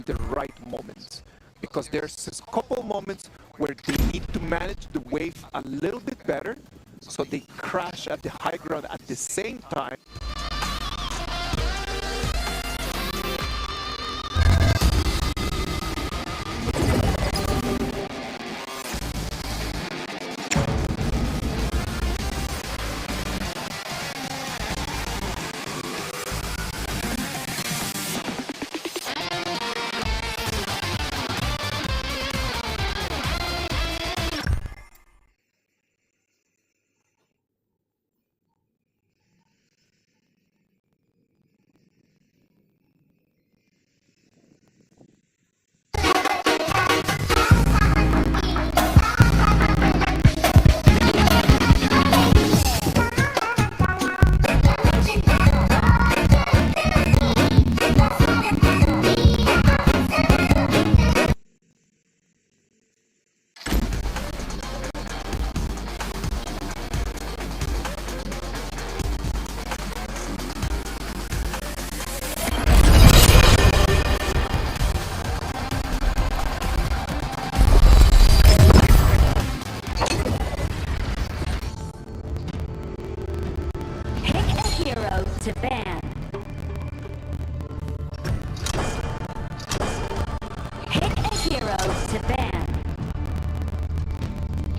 the right moments. Because there's a couple moments where they need to manage the wave a little bit better, so they crash at the high ground at the same time. To ban. Pick a hero to ban.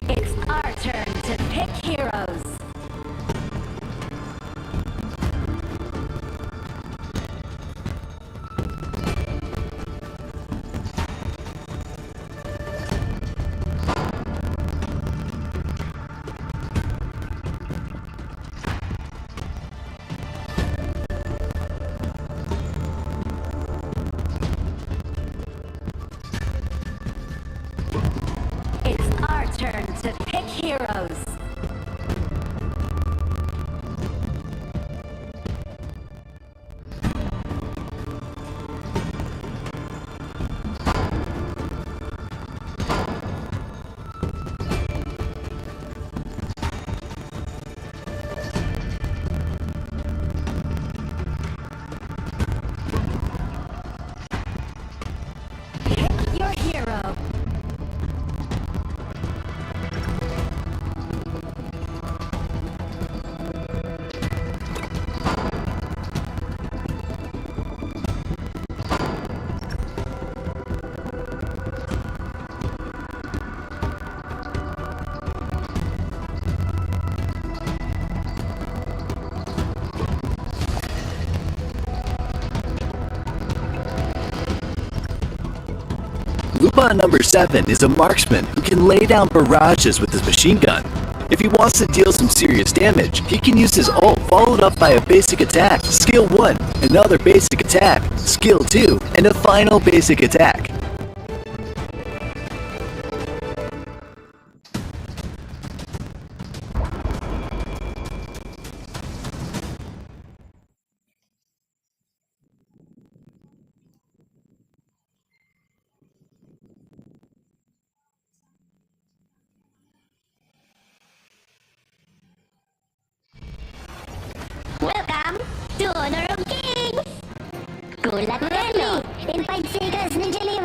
It's our turn to pick heroes. Turn to pick heroes. Pick your hero. Tropaaa number 7 is a marksman who can lay down barrages with his machine gun. If he wants to deal some serious damage, he can use his ult followed up by a basic attack, skill 1, another basic attack, skill 2, and a final basic attack. Welcome to Honor of Kings! Good luck, Remy! In 5 seconds, Ninja Lee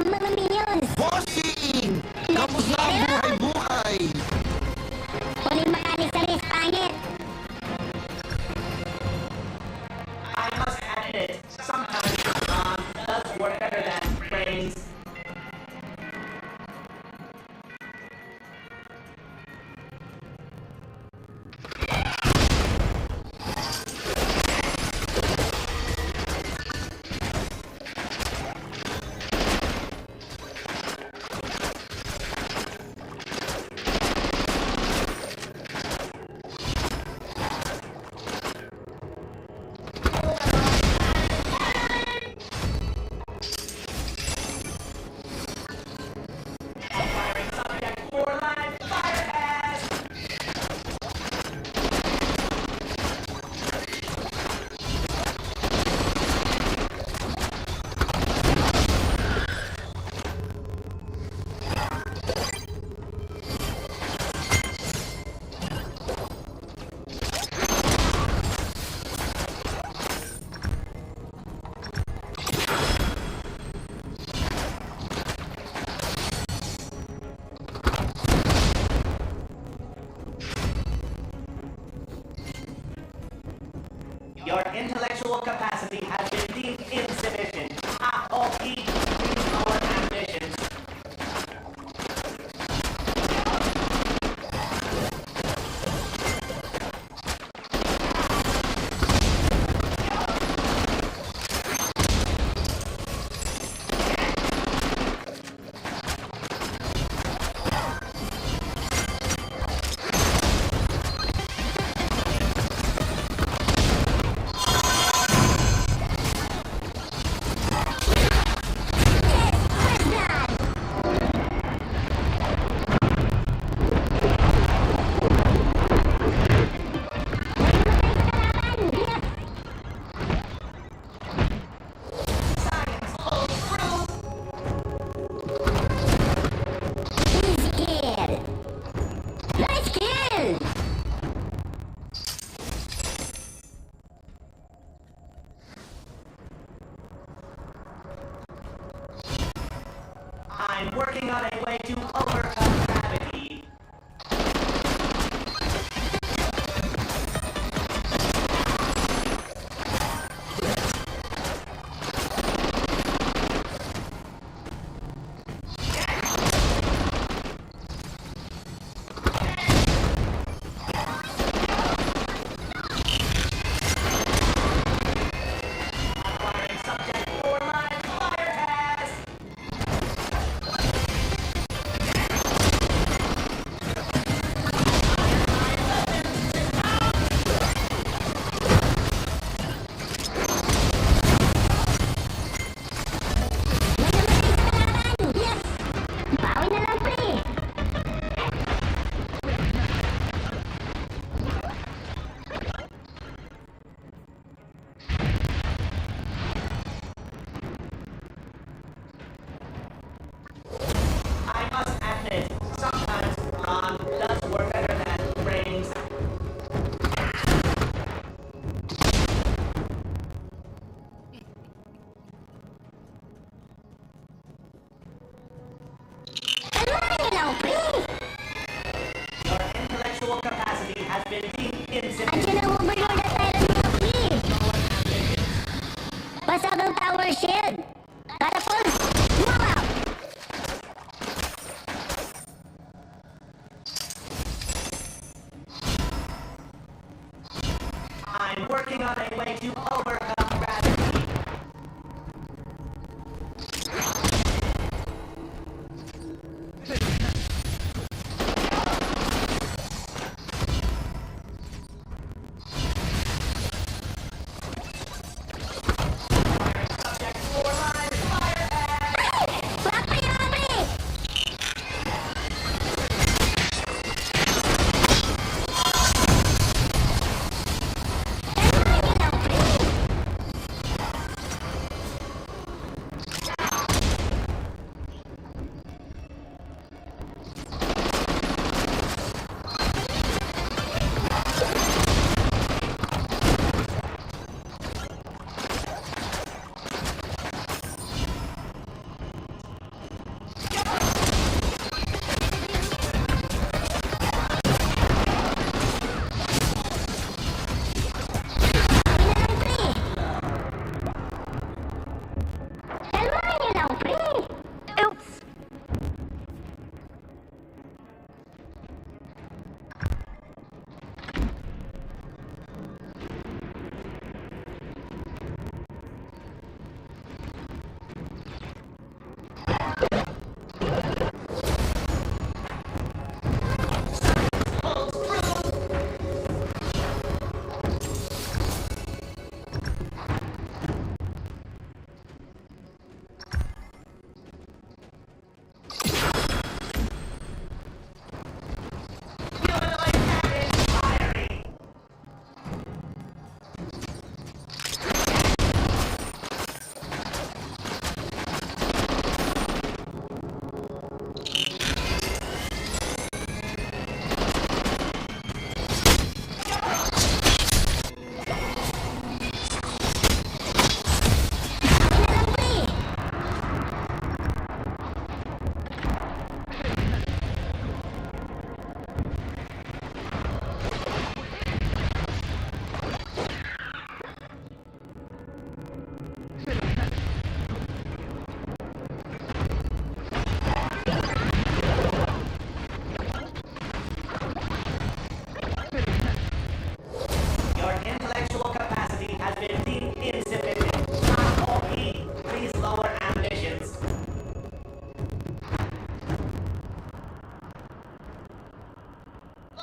Your intellectual capacity has been deemed insufficient. HOK increase our ambitions. I'm working on a way to overcome gravity. Acquiring subject for my fire test. Bawi na lang, pre. I must admit, sometimes Ron does work better than brains. Kalmahan niyo lang, pre. Your intellectual capacity has been deemed insufficient. Andiyan ang overlord at tyrant mo, pre. Basag ang tower shield. Catapult. Move out. I'm working on a way to overcome gravity. Subject for my fire test. Wag, pre, wag, pre. Kalmahan niyo lang,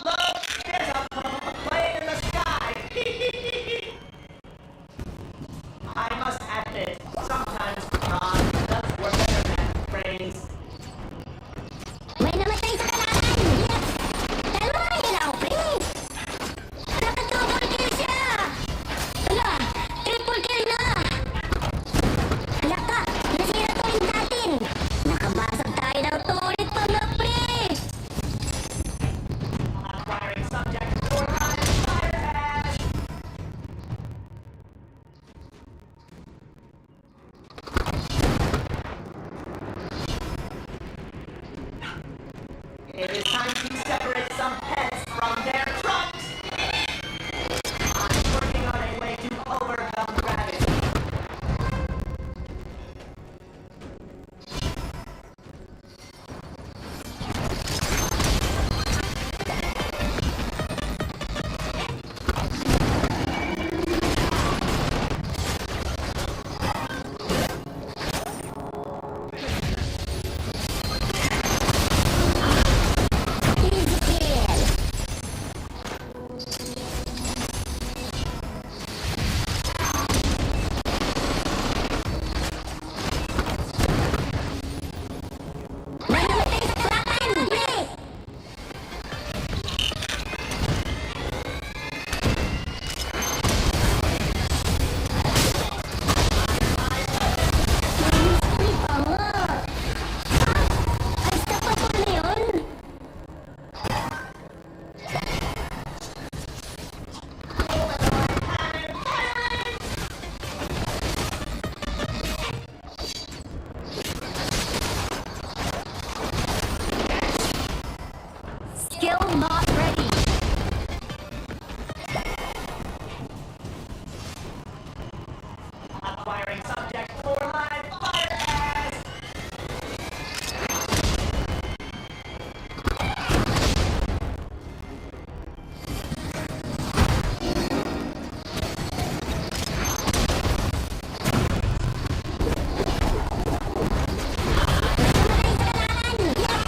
Look, there's a plane in the sky. I must admit, sometimes Ron does work better than brains. May namatay sa kalaban! Yes! Dalawa yun ako, pre! Nakatubol kill siya! Ala! Triple kill na! Ala ka! Nasira tuloy natin! Nakabasag tayo ng tulit pa na, pre! Acquiring subject for live fire hash. It is time to separate some pets from their trunks. I'm working on a way to overcome gravity. Easy kill! May namatay sa kalaban! Pre! Mystery pa nga! Ay, sa papel na yun? Skill not ready. Acquiring subject for live fire hash. Namatay sa kalaban! Yes!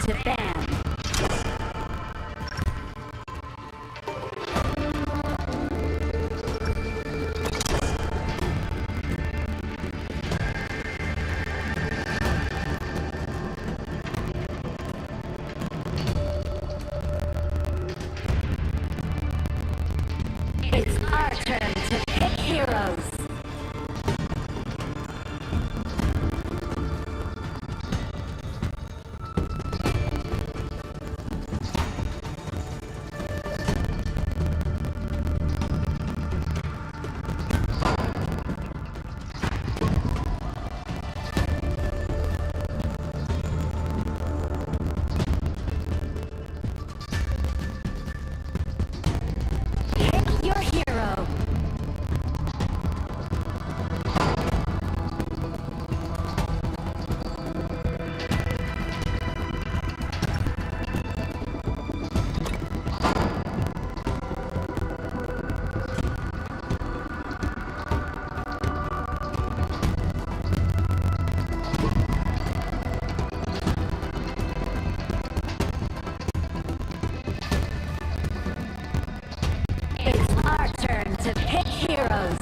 to ban. It's our turn to pick heroes. Pick your hero. It's our turn to pick heroes.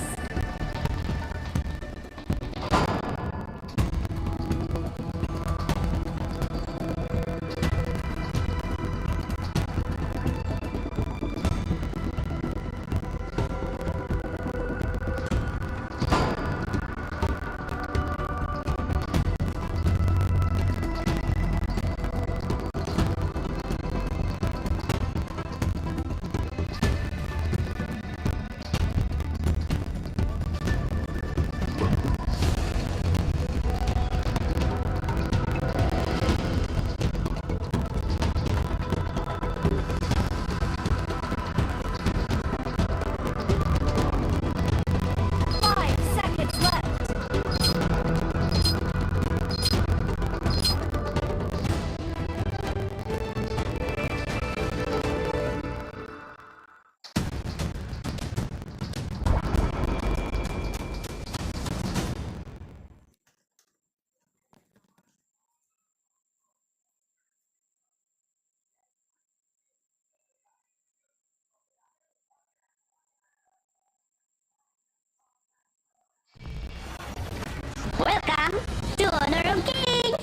Welcome to Honor of Kings!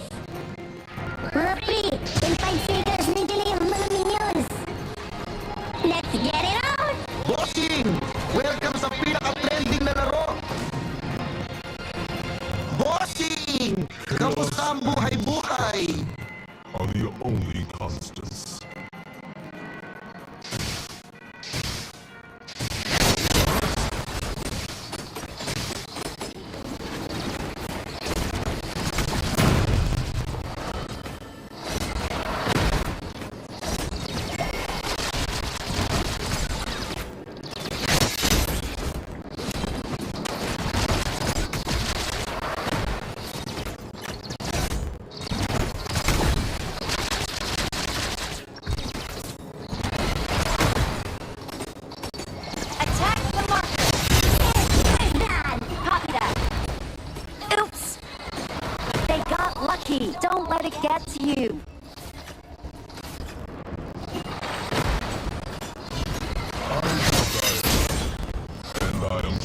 Referee, in 5 seconds, ninjali ang mga minions! Let's get it on! Bossing! Welcome sa pinaka-trending na laro! Bossing! Kamusta ang buhay-buhay? Are the only constants. Attack the marker! There's that! Copy that! Oops! They got lucky! Don't let it get to you! And I am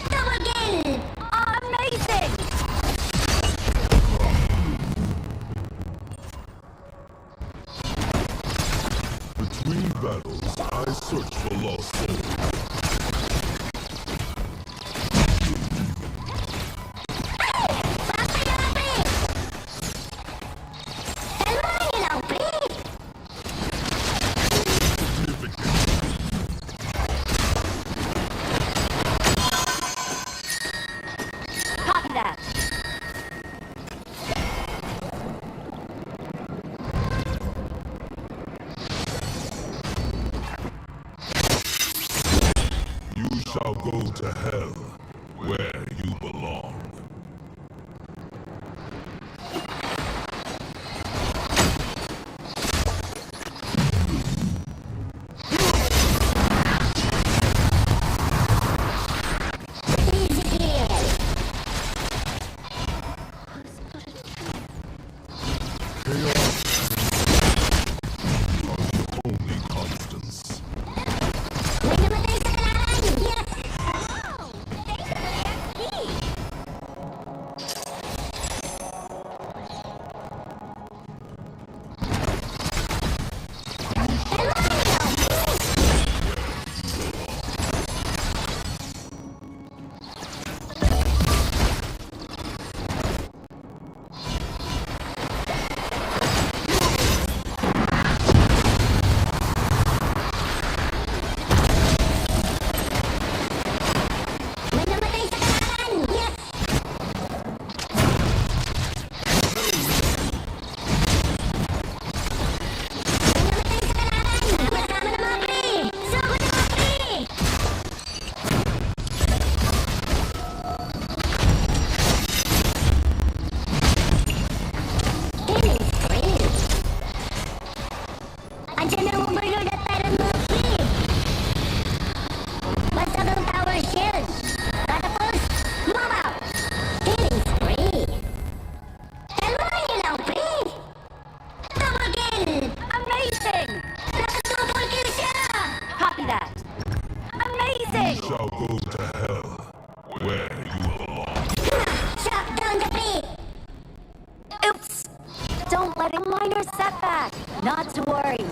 Double kill! Amazing! between battles, I search for lost souls. shall go to hell, where you belong. Easy kill. Only constants. May namatay sa kalaban! Yes! Wow! Thanks for the XP! May namatay sa kalaban! Yes! May namatay sa kalaban! Kasama ng mga pre! Soko ng mga pre! Killing spree! Andiyan na ang overlord at Tyrant mga pre! Basag ang tower shield! Catapult! Mobile! Killing spree! Kalmahin lang, pre! Double kill! Amazing! Naka-double kill siya! Copy that! Amazing! Shall go to hell, where you belong. Shut down the pre! Oops! Don't let a minor setback. Not to worry.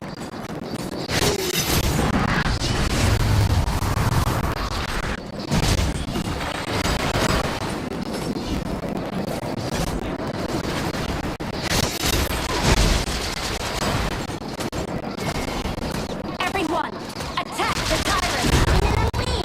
Everyone, attack the tyrant! Akin na lang, pre!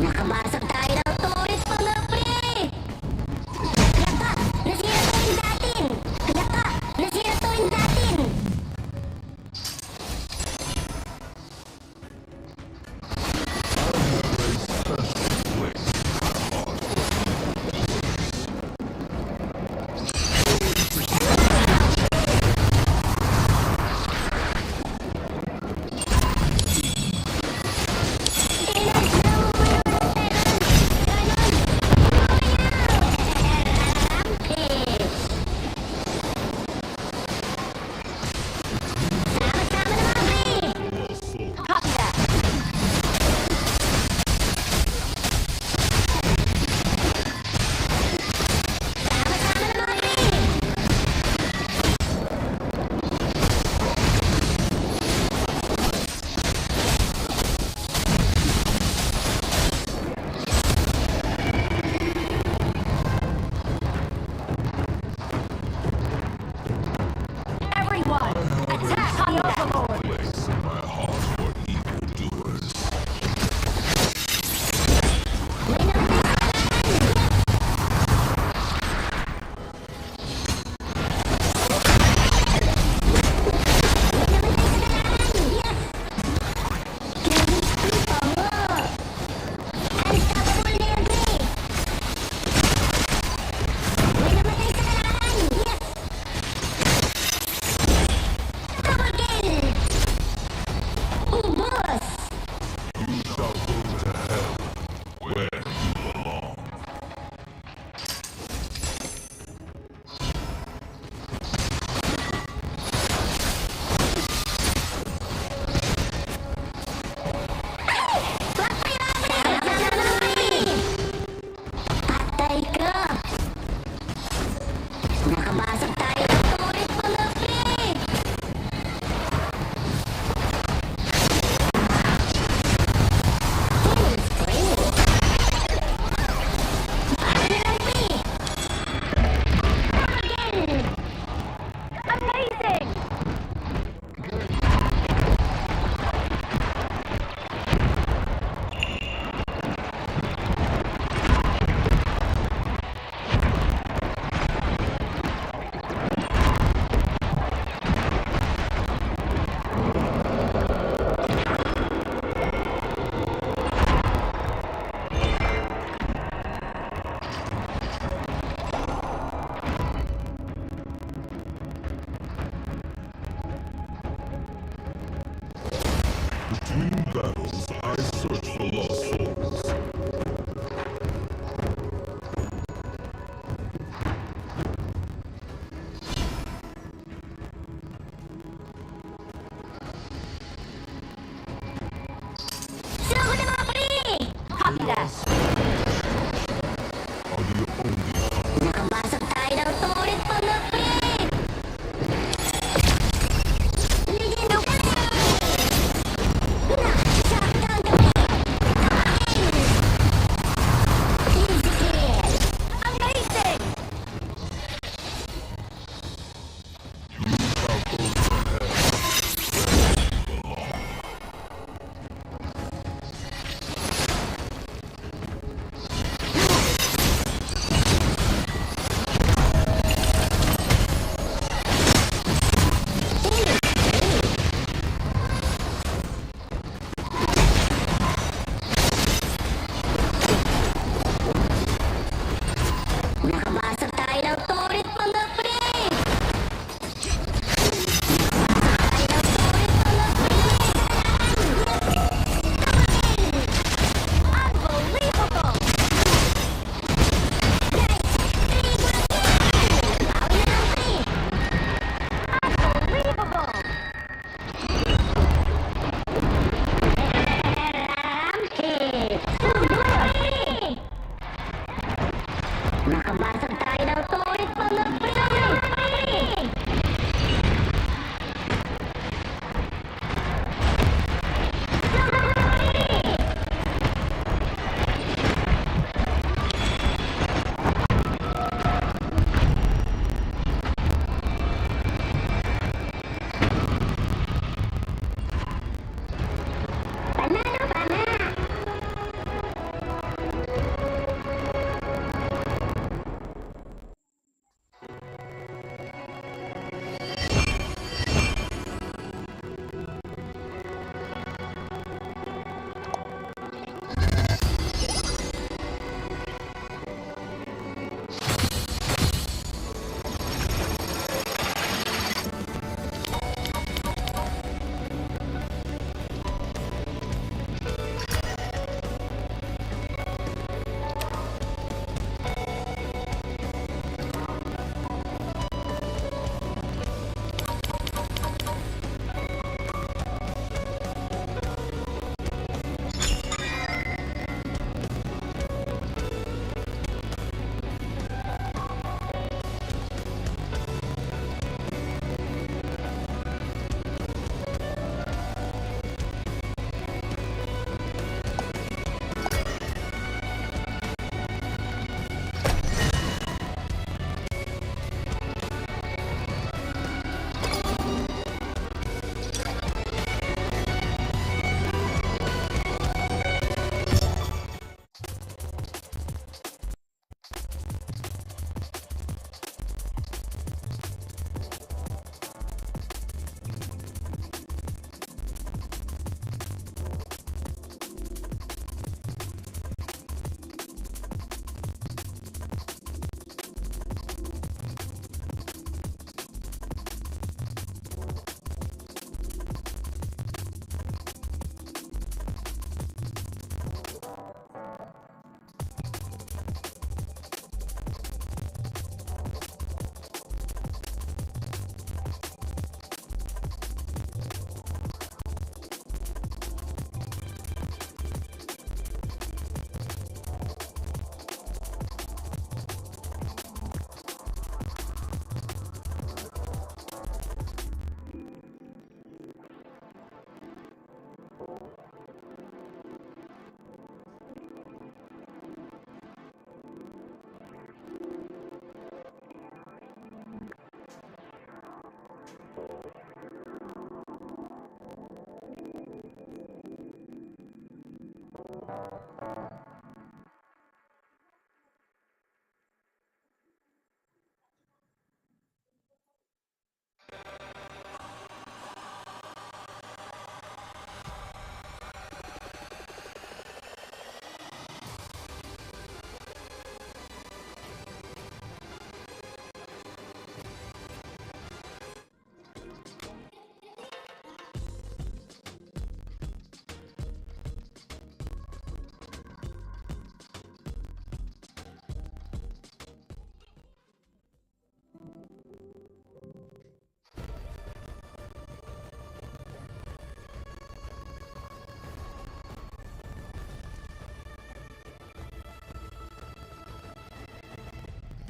Nakamasok tayo ng turret mga pre! Kaya ka, nasira tuwing natin! Kaya ka, nasira tuwing natin! Inalis na mo ba yung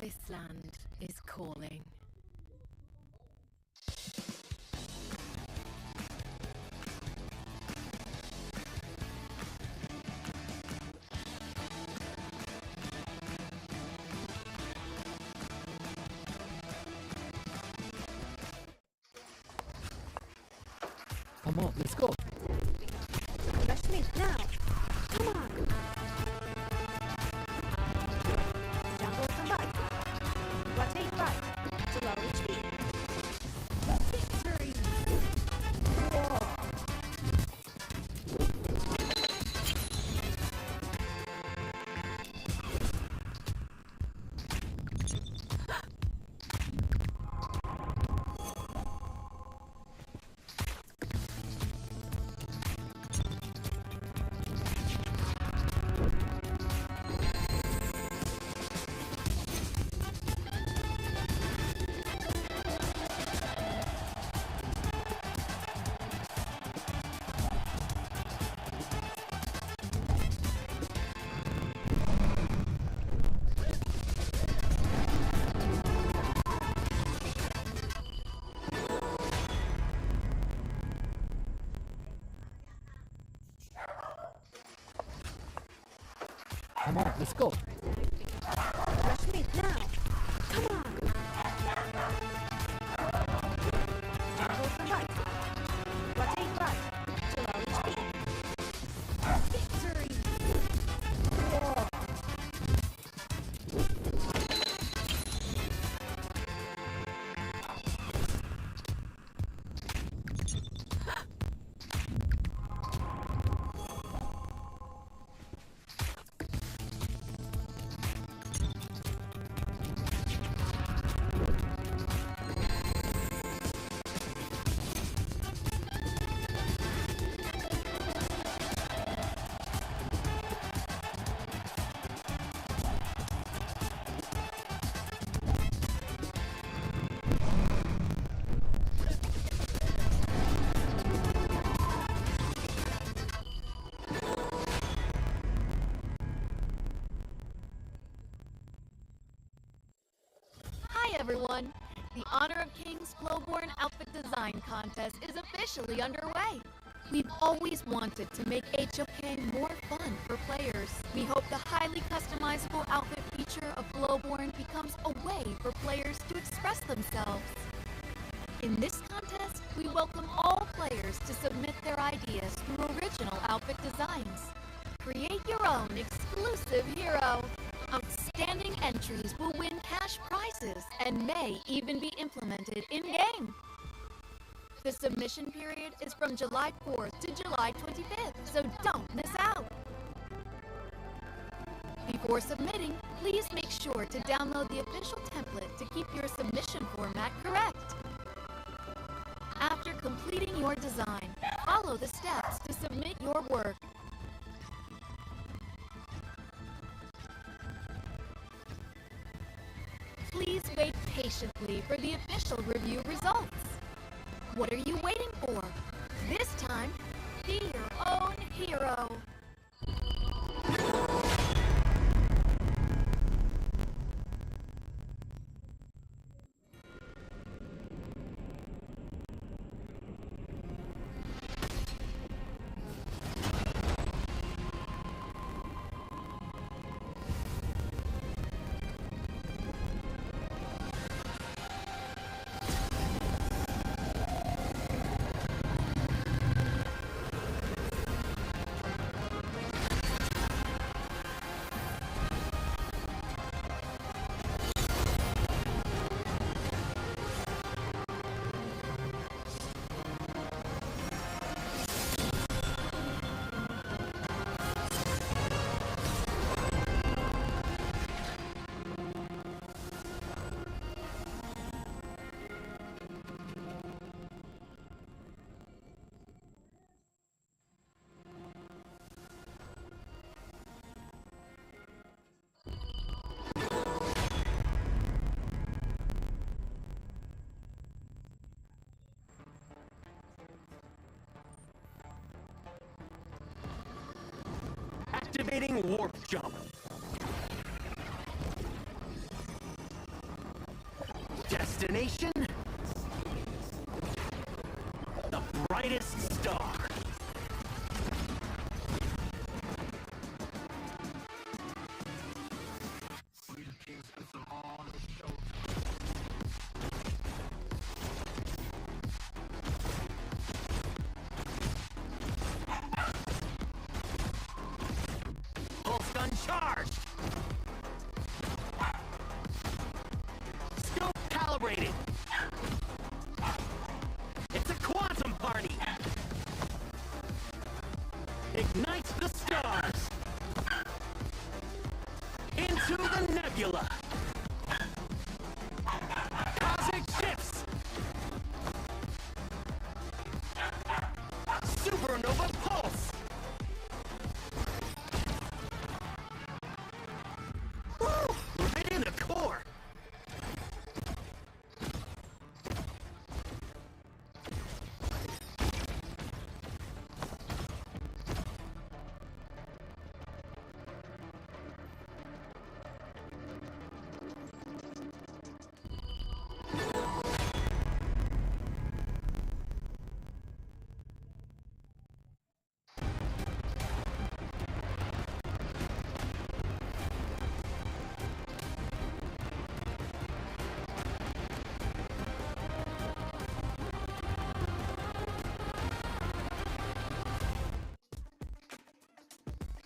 This land is calling. Come on, let's go. Rush me now. Come on. Jungle come back. Rotate right. Slowly speed. Victory! Come on, let's go. Rush me now. Come on. Jungle come right. Rotate right. Slowly speed. Victory! Hi everyone! The Honor of Kings Glowborn Outfit Design Contest is officially underway. We've always wanted to make HOK more fun for players. We hope the highly customizable outfit feature of Glowborn becomes a way for players to express themselves. In this contest, we welcome all players to submit their ideas through original outfit designs. Create your own exclusive hero. Outstanding entries will win cash prizes and may even be implemented in-game. The submission period is from July 4th to July 25th, so don't miss out. Before submitting, please make sure to download the official template to keep your submission format correct. After completing your design, follow the steps to submit your work. Please wait patiently for the official review results. What are you waiting for? This time, be your own hero. Activating warp jump. Destination? The brightest star. Pulse gun charged. Scope calibrated. It's a quantum party. Ignites the stars. Into the nebula. Cosmic shifts. Supernova pulse. Woo! Right in the core.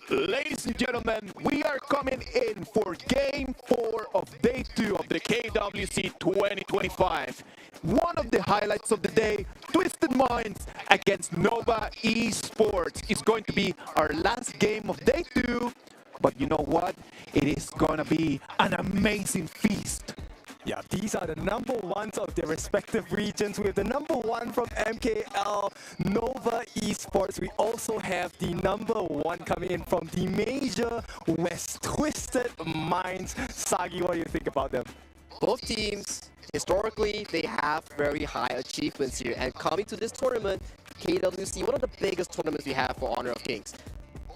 Ladies and gentlemen, we are coming in for Game 4 of Day 2 of the KWC 2025. One of the highlights of the day, Twisted Minds against Nova Esports, is going to be our last game of Day 2. But you know what? It is going to be an amazing feast. Yeah, these are the number ones of their respective regions. We have the number one from MKL, Nova Esports. We also have the number one coming in from the major West, Twisted Minds. Sagi, what do you think about them? Both teams, historically, they have very high achievements here. And coming to this tournament, KWC, one of the biggest tournaments we have for Honor of Kings.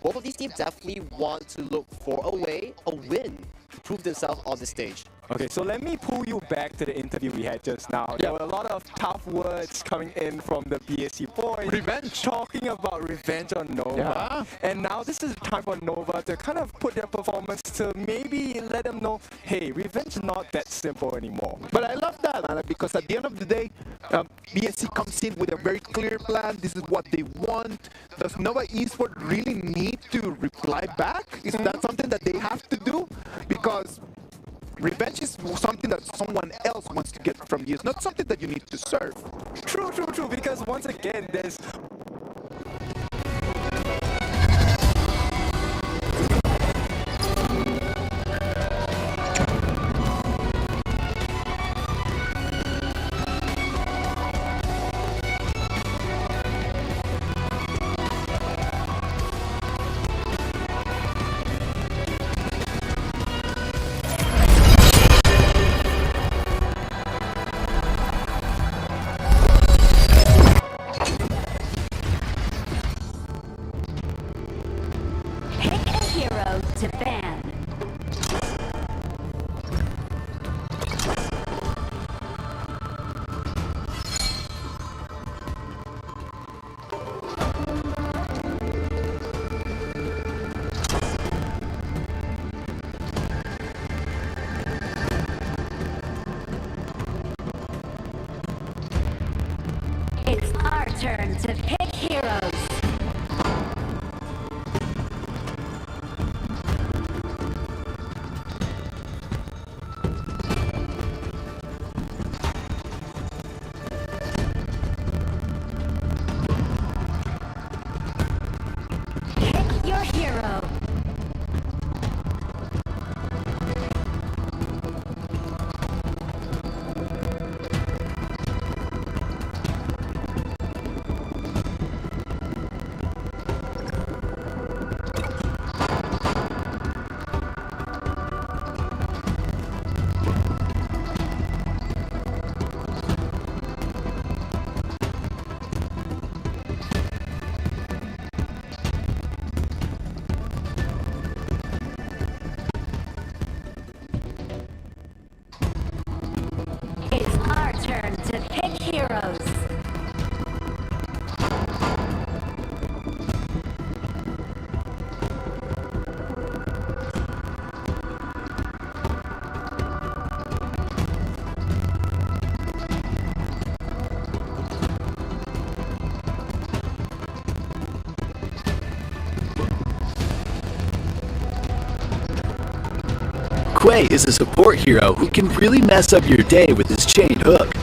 Both of these teams definitely want to look for a win, to prove themselves on the stage. Okay, so let me pull you back to the interview we had just now. There were a lot of tough words coming in from the BSC boys. Revenge. Talking about revenge on Nova. And now this is the time for Nova to kind of put their performance to maybe let them know, hey, revenge is not that simple anymore. But I love that, man, because at the end of the day, BSC comes in with a very clear plan. This is what they want. Does Nova Esports really need to reply back? Is that something that they have to do? Because revenge is something that someone else wants to get from you. It's not something that you need to serve. True, because once again, there's... It's our turn to pick heroes. Pick your hero. to pick heroes. Quay is a support hero who can really mess up your day with his chained hook.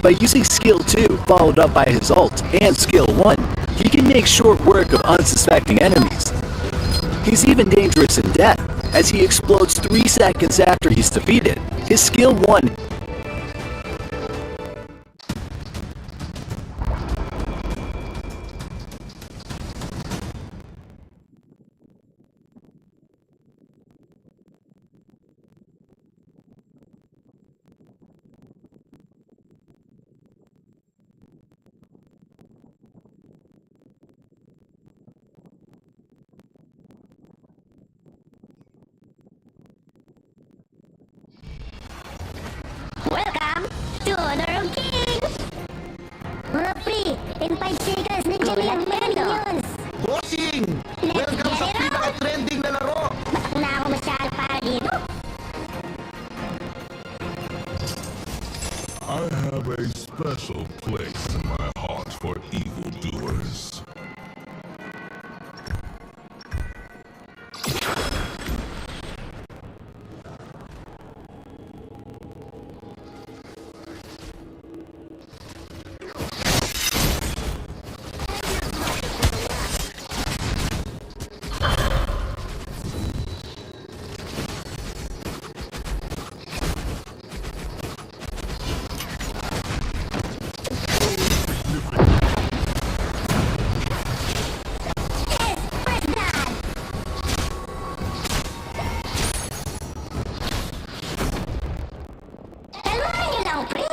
By using skill 2 followed up by his ult and skill 1, he can make short work of unsuspecting enemies. He's even dangerous in death, as he explodes 3 seconds after he's defeated. His skill 1 Welcome to Honor of Kings! Mga pre, in 5 seconds, nandiyan na yung minions! Bossing! Let's Welcome get sa it on! pinaka-trending na laro! Batak na ako masyal para dito! I have a special place in my heart for evildoers. Kalmahan niyo lang, pre!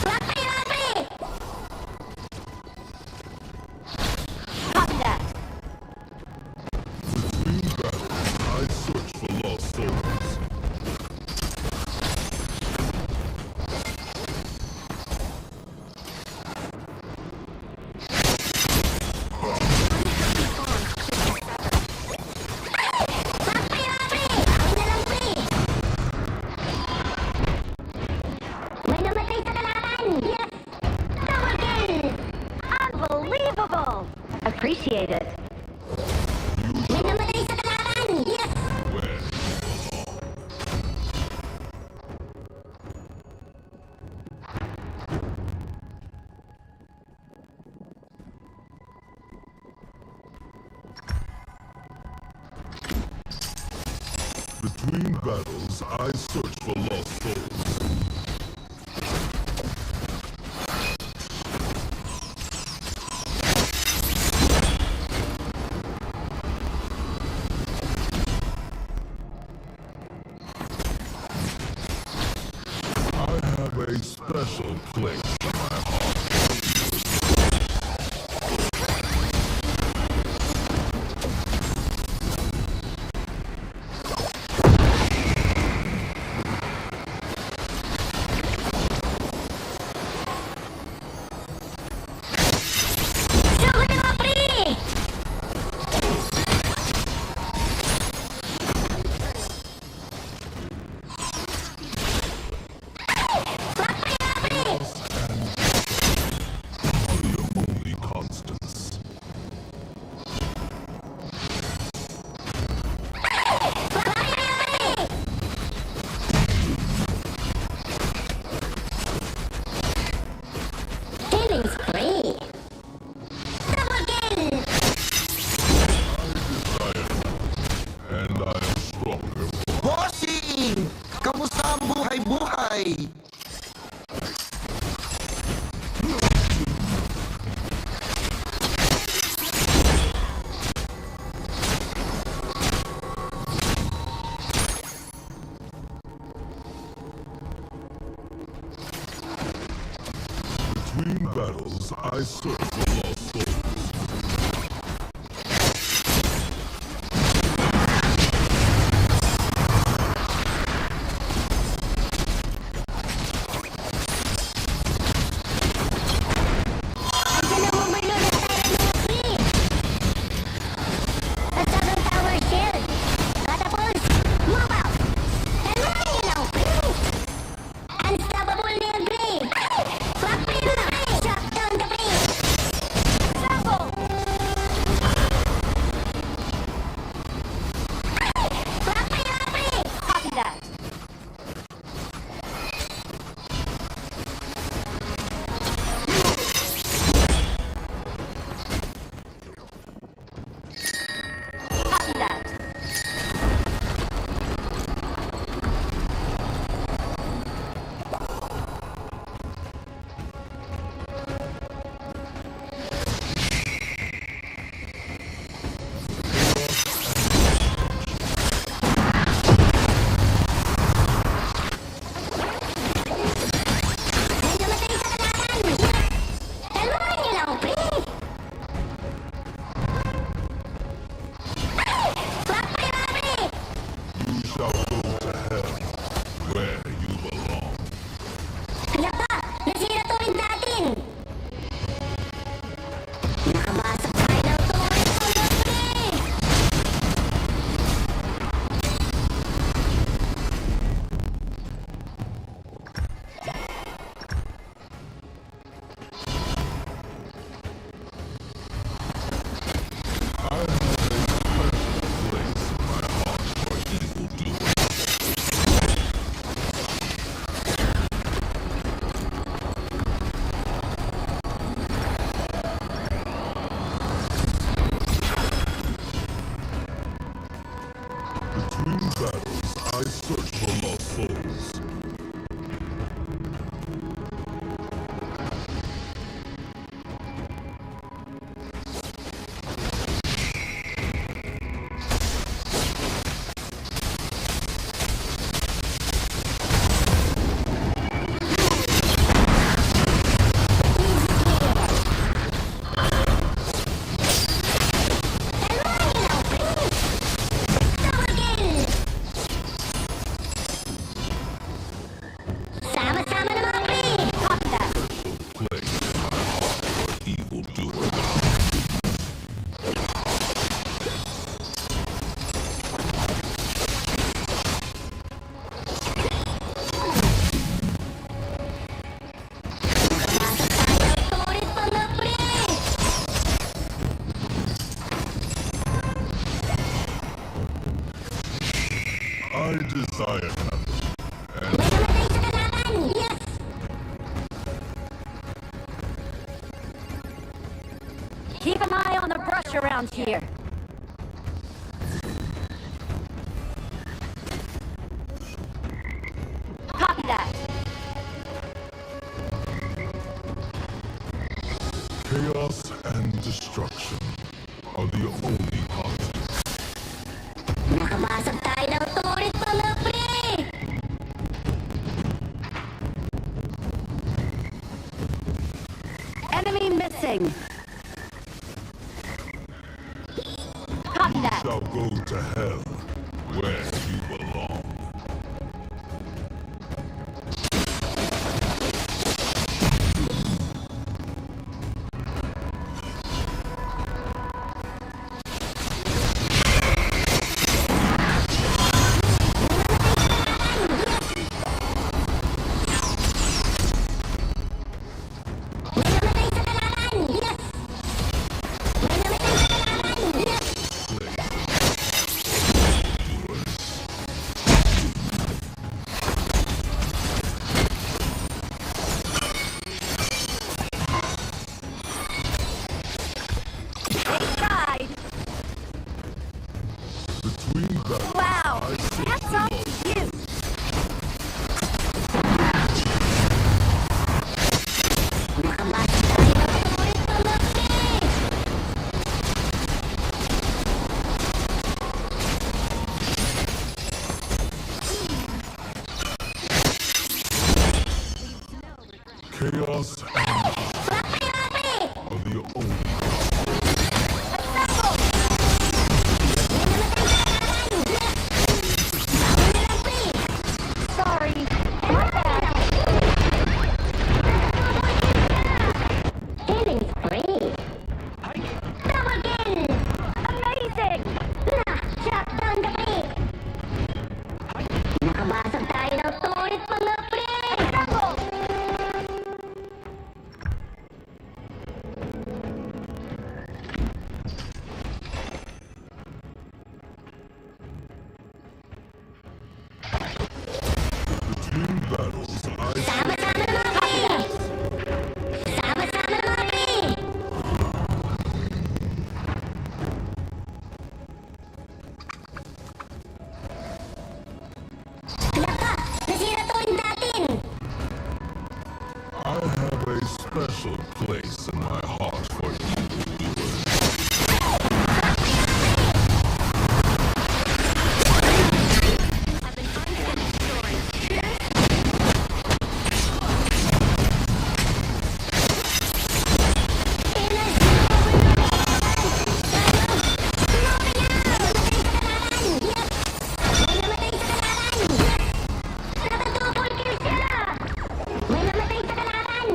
Swak kayo, pre! Copy that. Between battles, I search for lost souls. Swak kayo, pre! Akin na lang, pre! May namatay sa kalaban! Yes! Double kill! Unbelievable. Appreciate it. May namatay sa kalaban! Yes! Where Between battles, I search for lost souls. I have a special place in my heart. Suko na mga pre! Swak kayo, pre! Are your only constants. Swak kayo, pre! Killing spree! Double kill! And I am stronger. Bossing! Kamusta ang buhay-buhay? Between battles, I search for lost souls. Keep an eye on the brush around here. Copy that. Chaos and destruction are the only constant. Nakabasag tayo ng turret, mga pre! Enemy missing. Copy that. Shall go to hell where you belong. Wow! Hats off to you! Chaos and are the only Sorry. Killing spree! Double kill! Amazing! Shutdown the pre! Nakabasag tayo ng turret, mga pre! between battles. Sama-sama mga pre! Sama-sama mga pre! Naka! Nasira turret natin! I have a special place in my heart for evildoers. May namatay sa kalaban!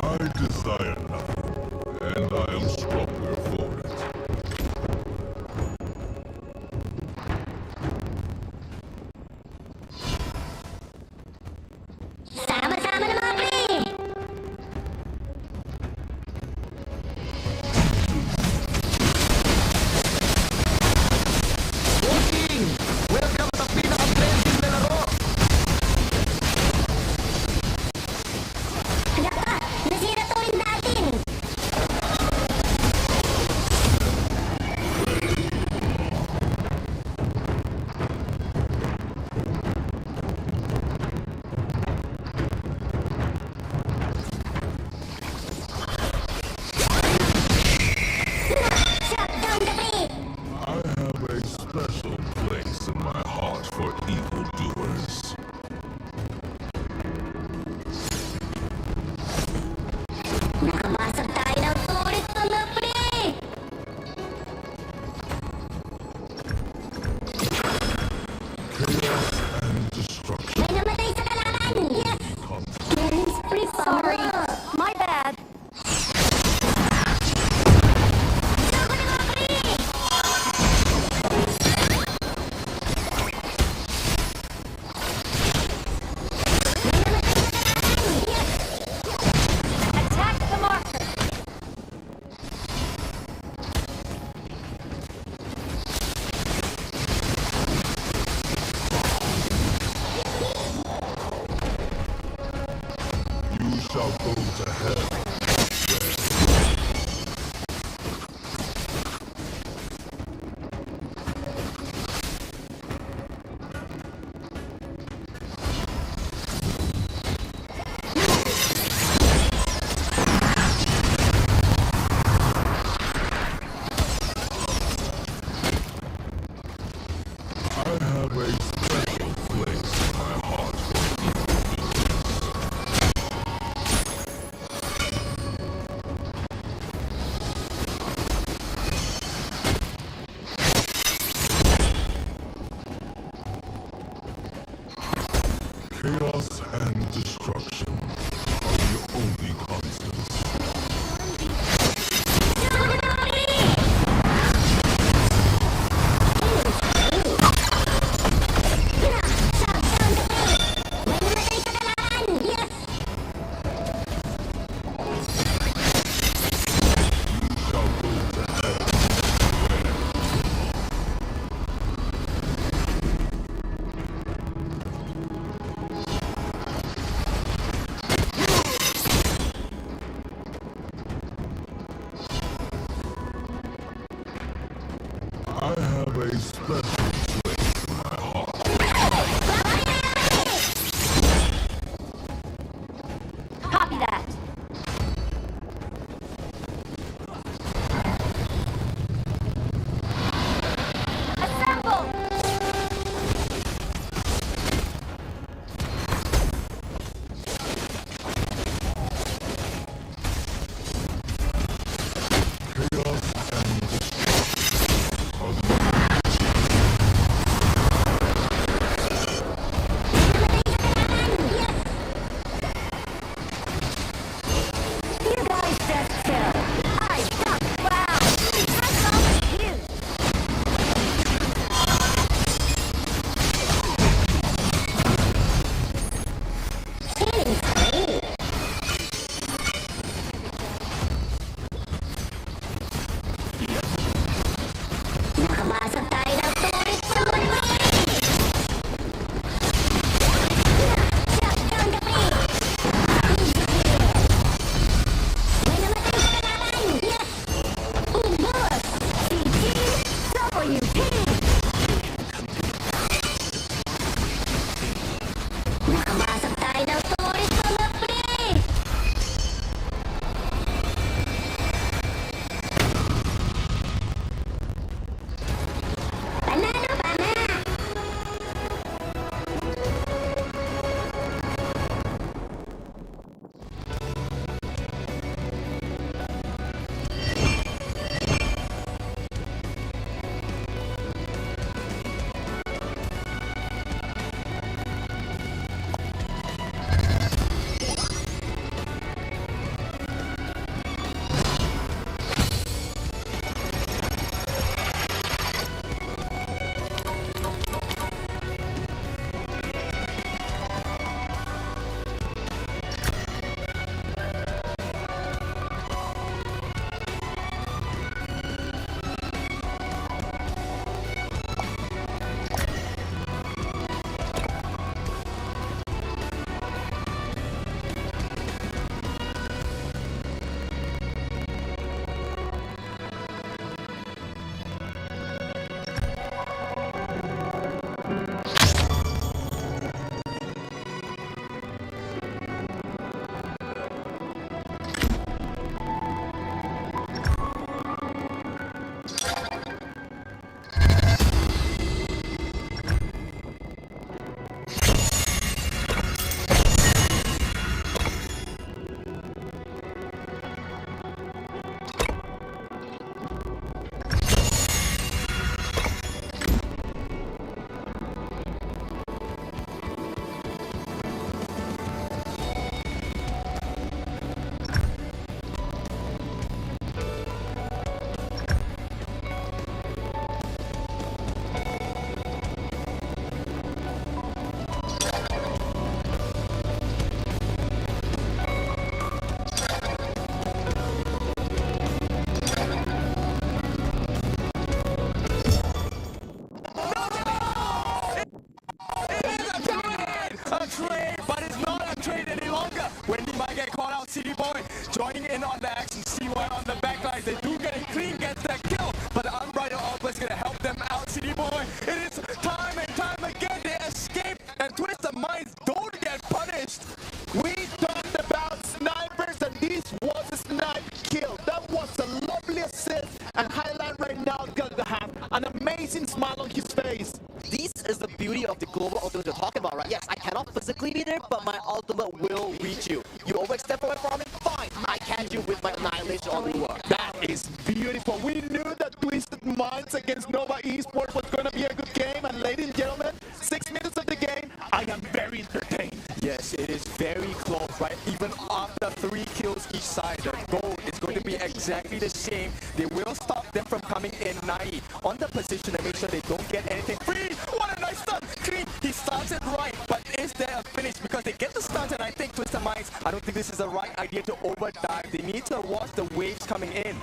I desire nothing, and I am stronger for it. Sama-sama na mga pre! King! Welcome sa pinaka-trending na laro! Naka! Nasira turret natin! you shall go to hell. I have a special place in my heart for out. City Boy joining in on the action. CY on the backline. They do get it clean, gets that kill. But the Unbridled Outburst is going to help them out. City Boy, it is time and time again. They escape and Twisted Minds don't get punished. We talked about snipers, and this was a snipe kill. That was a lovely assist, and Highlight right now is going to have an amazing smile on his face. This is the beauty of the global ultimate you're talking about, right? Yes, I cannot physically be there, but my ultimate will reach you. You overstep away from it? Fine, I catch you with my annihilation on Lua. That is beautiful. We knew that Twisted Minds against Nova Esports was going to be a good game, and ladies and gentlemen, 6 minutes of the game, I am very entertained. Yes, it is very close, right? Even after 3 kills each side, the goal is going to be exactly the same. They will stop them from coming in 90 on the position and make sure they don't get anything free. What a nice stun! Clean, he starts it right, but is there a finish? Because they get the stunt, and I think Twisted Minds, I don't think this is the right idea to overdive. They need to watch the waves coming in.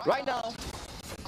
Right now,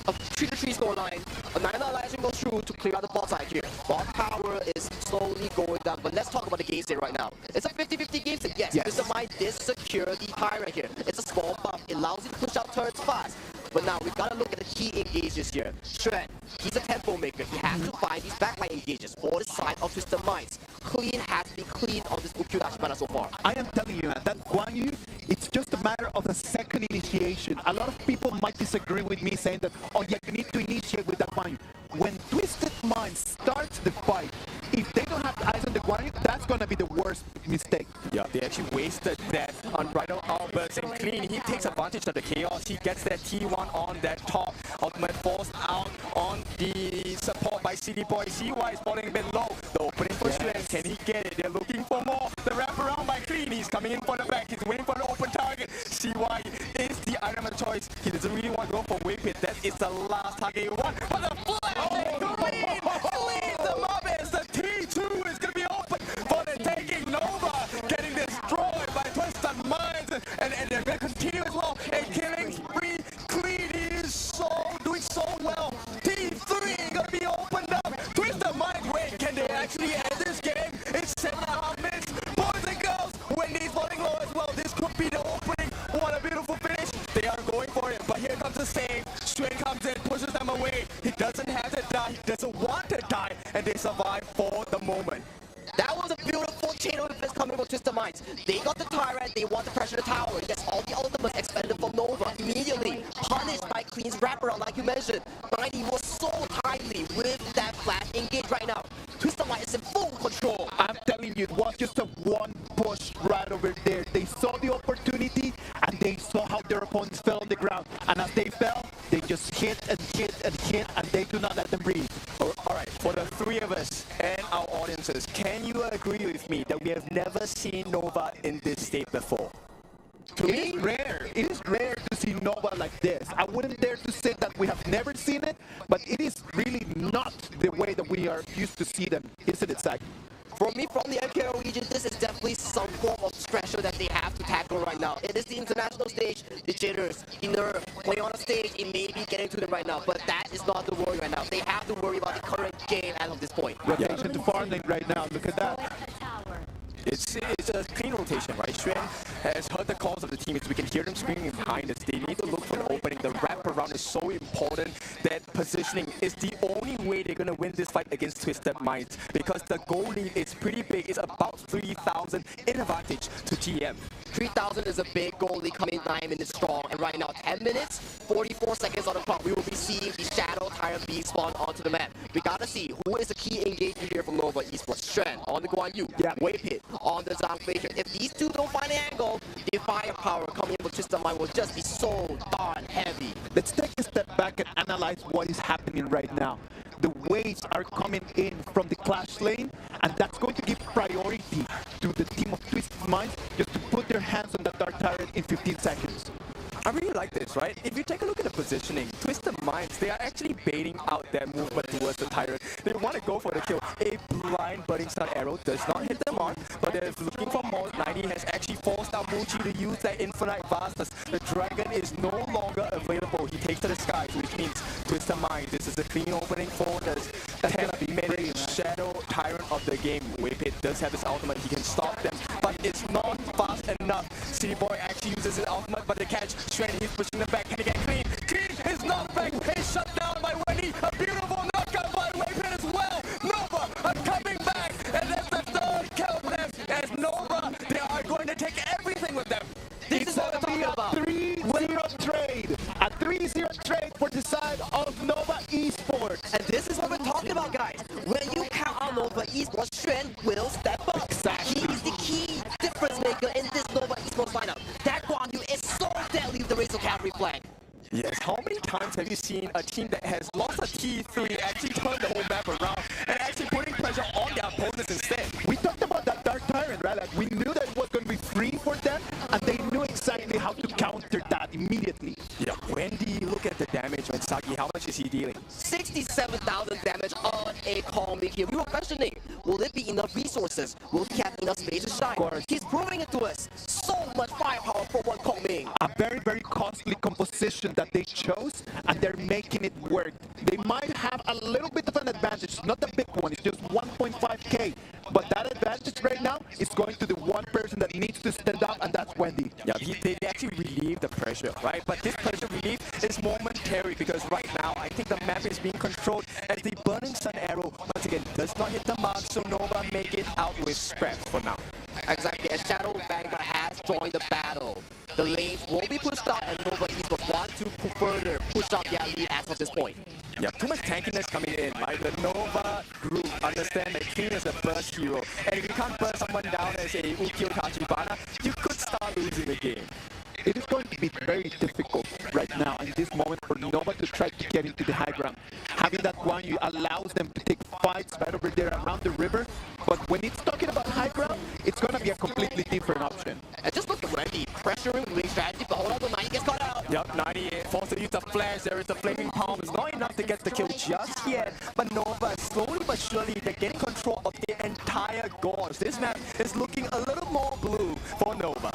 a 3-3 scoreline. A 9 alliance goes through to clear out the bot side here. Bot power is slowly going down, but let's talk about the game state right now. It's a 50-50 game state. Yes, Mr. Mind did secure the Tyrant here. It's a small buff. It allows you to push out turrets fast. But now we've got to look at the key engages here. Shred, he's a tempo maker. He has to find these backline engages for the side of Twisted Minds. Clean has been clean on this Ukyu Ashimana so far. I am telling you, man, that Guan Yu, it's just a matter of a second initiation. A lot of people might disagree with me saying that, oh yeah, you need to initiate with that Guan Yu. When Twisted Minds starts the fight, if they don't have eyes on the Guan Yu, that's going to be the worst mistake. Yeah, they actually wasted that Unbridled Outburst, and Clean, he takes advantage of the chaos. He gets that T1 on that top. Ultimate forced out on the support by City Boy. CY is falling a bit low. The opening for Shuan, can he get it? They're looking for more. The wraparound by Clean, he's coming in for the back. He's waiting for the open target. CY is the item of choice. He doesn't really want to go for Whip It. That is the last target he wants. But the flash! Clean! Cleans them up as the T2 is going to be open for the taking. Nova getting destroyed by Twisted Minds, and they're going to continue as well. And killing spree. Clean, he is doing so well. T3 going to be opened up. Twisted Minds, wait, can they actually end this game? It's 7.5 minutes. Boys and girls, Wendy's falling low as well. This could be the opening. What a beautiful finish. They are going for it, but here comes the save. Shuan comes in, pushes them away. He doesn't have to die. He doesn't want to die, and they survive for the moment. That was a beautiful chain of defense coming from Twisted Minds. They got the Tyrant, they want to pressure the tower. Yes, all the ultimates expended from Nova immediately. Punished by Clean's wraparound, like you mentioned. 90 was so timely with that flash engage right now. Twisted Minds is in full control. I'm telling you, it was just a one push right over there. They saw the opportunity, and they saw how their opponents fell on the ground. And as they fell, they just hit and hit and hit, and they do not let them breathe. All right, for the 3 of us and our audiences, can you agree with me that we have never seen Nova in this state before? To me, it's rare. It is rare to see Nova like this. I wouldn't dare to say that we have never seen it, but it is really not the way that we are used to see them, isn't it, Zach? For me, from the MKO region, this is definitely some form of pressure that they have to tackle right now. It is the international stage, the jitters, inner play on a stage, it may be getting to them right now, but that is not the worry right now. They have to worry about the current game as of this point. Rotation to farm lane right now, look at that. It's a clean rotation, right? Shuan has heard the calls of the teammates. We can hear them screaming behind us. They need to look for the opening. The wraparound is so important that positioning is the only way they're going to win this fight against Twisted Minds, because the goal lead is pretty big. It's about 3,000 in advantage to TM. 3,000 is a big goal lead coming 9 minutes strong, and right now 10 minutes, 44 seconds on the clock. We will be seeing the Shadow Tyrant B spawn onto the map. We gotta see who is the key engager here from Nova Esports. Shuan on the Guan Yu, Wave Hit on the Zhang Faker. If these two don't find an angle, the firepower coming in for Twisted Mind will just be so darn heavy. Let's take a step back and analyze what is happening right now. The waves are coming in from the clash lane, and that's going to give priority to the team of Twisted Minds just to put their hands on that Dark Tyrant in 15 seconds. I really like this, right? If you take a look at the positioning, Twisted Minds, they are actually baiting out their movement towards the Tyrant. They want to go for the kill. A blind Burning Sun arrow does not hit them on, but they're looking for more. 90 has actually forced out Muji to use that infinite vastness. The dragon is no longer available. He takes to the skies, which means Twisted Minds, this is a clean opening for this 10-minute Shadow Tyrant of the game. Whip It does have his ultimate. He can stop them, but is not fast enough. City Boy actually uses his ultimate, but the catch, Shreddy is pushing the back. Can he get clean? Clean is knocked back. He's shut down by Wendy. A beautiful knockout by Waypin as well. Nova are coming back, and that's the third kill for them. As Nova, they are going to take everything with them. This is going to be a 3-0 trade. A 3-0 trade for the side of Nova Esports. And this is what we're talking about, guys. When you count on Nova Esports, Shen will step up. Exactly. He's the key difference maker in this Nova Esports lineup. That Guan Yu is so deadly with the Razor Cavalry flank. Yes, how many times have you seen a team that has lost a T3 actually turn the whole map around and actually putting pressure on their opponents instead? We talked about that Dark Tyrant, right? Like we knew that it was going to be free for them, and they knew exactly how to counter that immediately. Yeah, Wendy, look at the damage on Sagi. How much is he dealing? 67,000 damage on a comic here. We were questioning, will it be enough resources? Will he have enough space to shine? He's proving it to us. So much firepower for one Kongming. A very, very costly composition that they chose, and they're making it work. They might have a little bit of an advantage, not the big one, it's just 1.5k, but that advantage right now is going to the one person that needs to stand up, and that's Wendy. Yeah, they actually relieve the pressure, right? But this pressure relief is momentary because right now I think the map is being controlled as the Burning Sun arrow once again does not hit the mark, so Nova make it out with scraps for now. Exactly, as Shadow Vanguard has joined the battle. The lanes will be pushed out, and Nova Esports want to further push out their lead as of this point. Yeah, too much tankiness coming in, right? The Nova group understand that King is the first hero, and if you can't burn someone down as a Ukyo Tachibana, you could start losing the game. It is going to be very difficult right now in this moment for Nova to try to get into the high ground. Having that Guan Yu allows them to take fights right over there around the river, but when it's talking about high ground, it's going to be a completely different option. And just look at Wendy, pressuring with wing strategy, but hold on, the 90 gets caught out. Yep, 90 forced to use the flash, there is the flaming palm, it's not enough to get the kill just yet, but Nova, slowly but surely, they're getting control of the entire gorge. This map is looking a little more blue for Nova.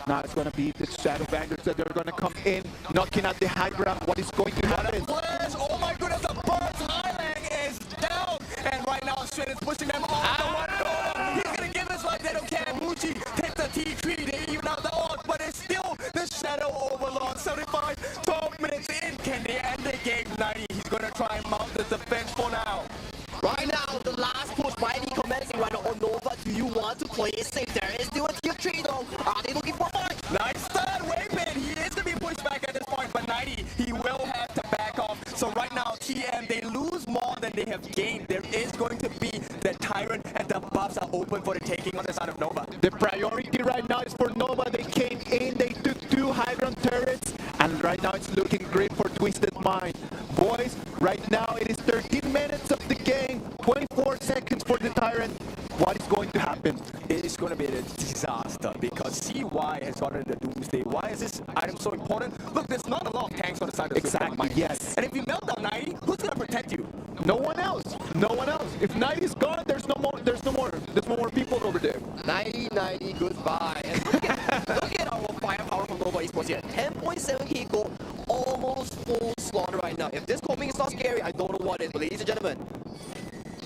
Now it's going to be the Shadow Vanguards that they're going to come in, knocking at the high ground. What is going to happen? Flash! Oh my goodness, the burst Highland is down! And right now, Shen is pushing them off the window! He's going to give his life, they don't care. Muji takes the T3, they even out the odds, but it's still the Shadow Overlord. 75, 12 minutes in, can they end the game? 90, he's going to try and mount the defense for now. Right now, the last push might be commencing right now on Nova. Do you want to play it safe? There is still a tier 3 though. Are they looking for a fight? Nice start, Wayman. He is to be pushed back at this point, but 90, he will have to back off. So right now, TM, they lose more than they have gained. There is going to be the Tyrant, and the buffs are open for the taking on the side of Nova. The priority right now is for Nova. They came in, they took 2 high ground turrets, and right now it's looking great for Twisted Mind. Boys, right now it is 13 minutes of the game, 24 seconds for the Tyrant. What is going to happen? It is going to be a disaster because CY has gotten the Doomsday. Why is this item so important? Look, there's not a lot of tanks on the side of the Exactly, yes. And if you melt down 90, who's going to protect you? No one else. No one else. If 90 is gone, there's no more people over there. 90, goodbye. And look at our firepower from Nova Esports here. 10.7k gold, almost full slaughter right now. If this coping is not scary, I don't know what is. But ladies and gentlemen,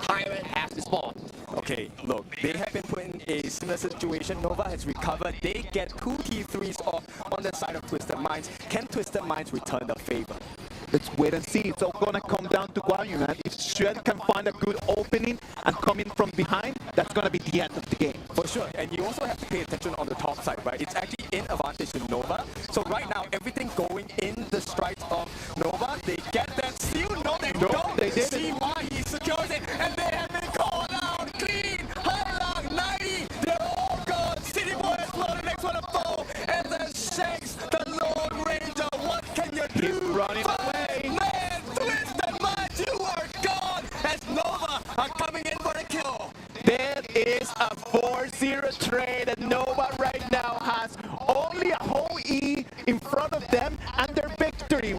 Tyrant has to spawn. Okay, look, they have been put in a similar situation. Nova has recovered. They get 2 T3s off on the side of Twisted Minds. Can Twisted Minds return the favor? Let's wait and see. It's all gonna come down to Guan Yu, man. If Shen can find a good opening and come in from behind, that's gonna be the end of the game. For sure, and you also have to pay attention on the top side, right? It's actually in advantage to Nova. So right now, everything going in the strikes of Nova, they get that steal. No, they don't. They didn't. See why he secures it, and they have been called out clean. Highlock, 90, they're all gone. City Boy has loaded next one to fall, and then Shanks, the Lord Ranger. What can you do? He's running away. Man, Twisted Mind, you are gone. As Nova are coming in for the kill. That is a 4-0 trade, and Nova right now has only a whole E in front of them and their victory.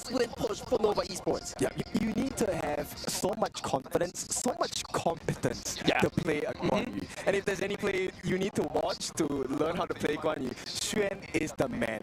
first win push for Nova Esports. Yeah, you need to have so much confidence, so much competence to play a Guan Yu. And if there's any play you need to watch to learn how to play Guan Yu, Xuan is the man.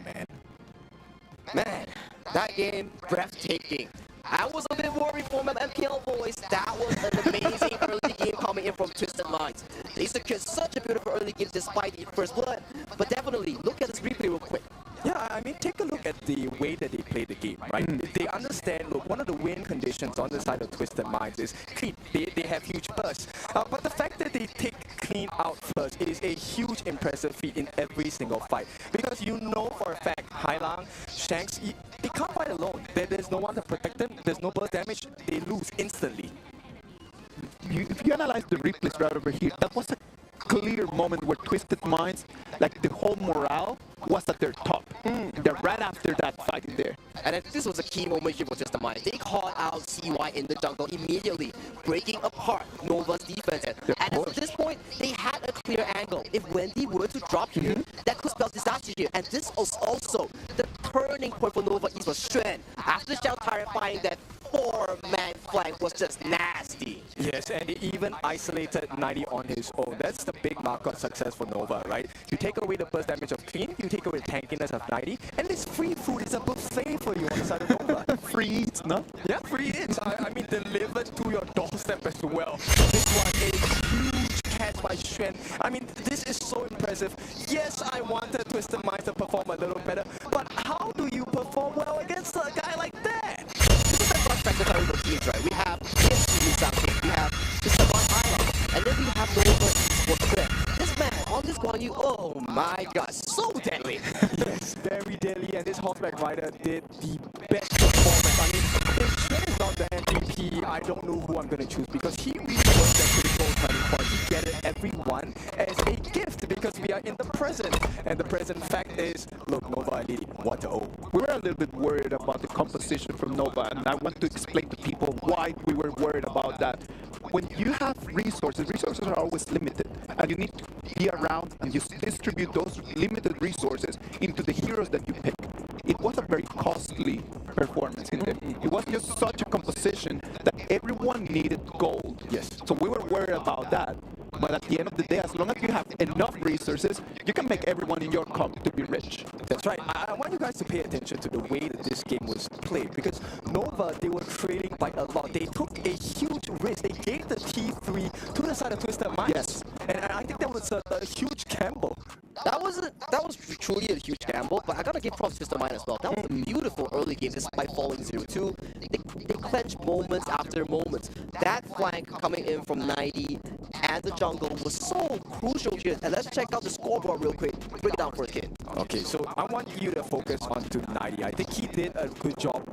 Man, that game, breathtaking. I was a bit worried for my MPL boys. That was an amazing early game coming in from Twisted Minds. They secured such a beautiful early game despite the first blood. But definitely, look at this replay real quick. Yeah, I mean, take a look at the way that they play the game, right? They understand, look, one of the win conditions on the side of Twisted Minds is clean. They have huge bursts. But the fact that they take clean out first, it is a huge impressive feat in every single fight. Because you know for a fact, Hailang, Shanks, they can't fight alone. There's no one to protect them. There's no burst damage. They lose instantly. If you analyze the replays right over here, that was a clear moment where Twisted Minds, like the whole morale was at their top. They're right after that fight in there. And then this was a key moment here for Twisted Minds. They called out CY in the jungle immediately, breaking apart Nova's defense. And at this point, they had a clear angle. If Wendy were to drop here, that could spell disaster here. And this was also the turning point for Nova Esports. Xuan, after Xiao terrifying that 4-man flank was just nasty. Yes, and he even isolated 90 on his own. That's the big mark of success for Nova, right? You take away the burst damage of Clean, you take away the tankiness of 90, and this free food is a buffet for you on the side of Nova. Free eats, no? Yeah, free eats. I mean, delivered to your doorstep as well. This one is huge catch by Xuan. I mean, this is so impressive. Yes, I wanted Twisted Minds to perform a little better, but how do you perform well against a guy like that? Teams, right? We have we have the Saban Island, and then we have Nova Esports there. This man on this Guan Yu, oh my god, so deadly. Yes, very deadly, and this Horseback Rider did the best performance. I mean, if Xuan is not the MVP, I don't know who I'm going to choose, because he really was the critical turning point. He get it everyone as a gift, because we are in the present, and the present fact is, look, Nova Elite, what to owe. We were a little bit worried about the composition from Nova, and I want to explain to people why we were worried about that. When you have resources are always limited, and you need to be around and you distribute those limited resources into the heroes that you pick. It was a very costly performance in there. It was just such a composition that everyone needed gold. Yes. So we were worried about that. But at the end of the day, as long as you have enough resources, you can make everyone in your comp to be rich. That's right. I want you guys to pay attention to the way that this game was played, because Nova, they were trailing by a lot. They took a huge risk. They gave the T3 to the side of Twisted Minds. Yes. And I think that was a huge gamble. That was truly a huge gamble, but I gotta give props to Twisted Minds as well. That was a beautiful early game despite falling 0-2. They clenched moments after moments. That flank coming in from 90 and the jungle was so crucial here. And let's check out the scoreboard real quick. Break it down for us, kid. Okay, so I want you to focus on to 90. I think he did a good job.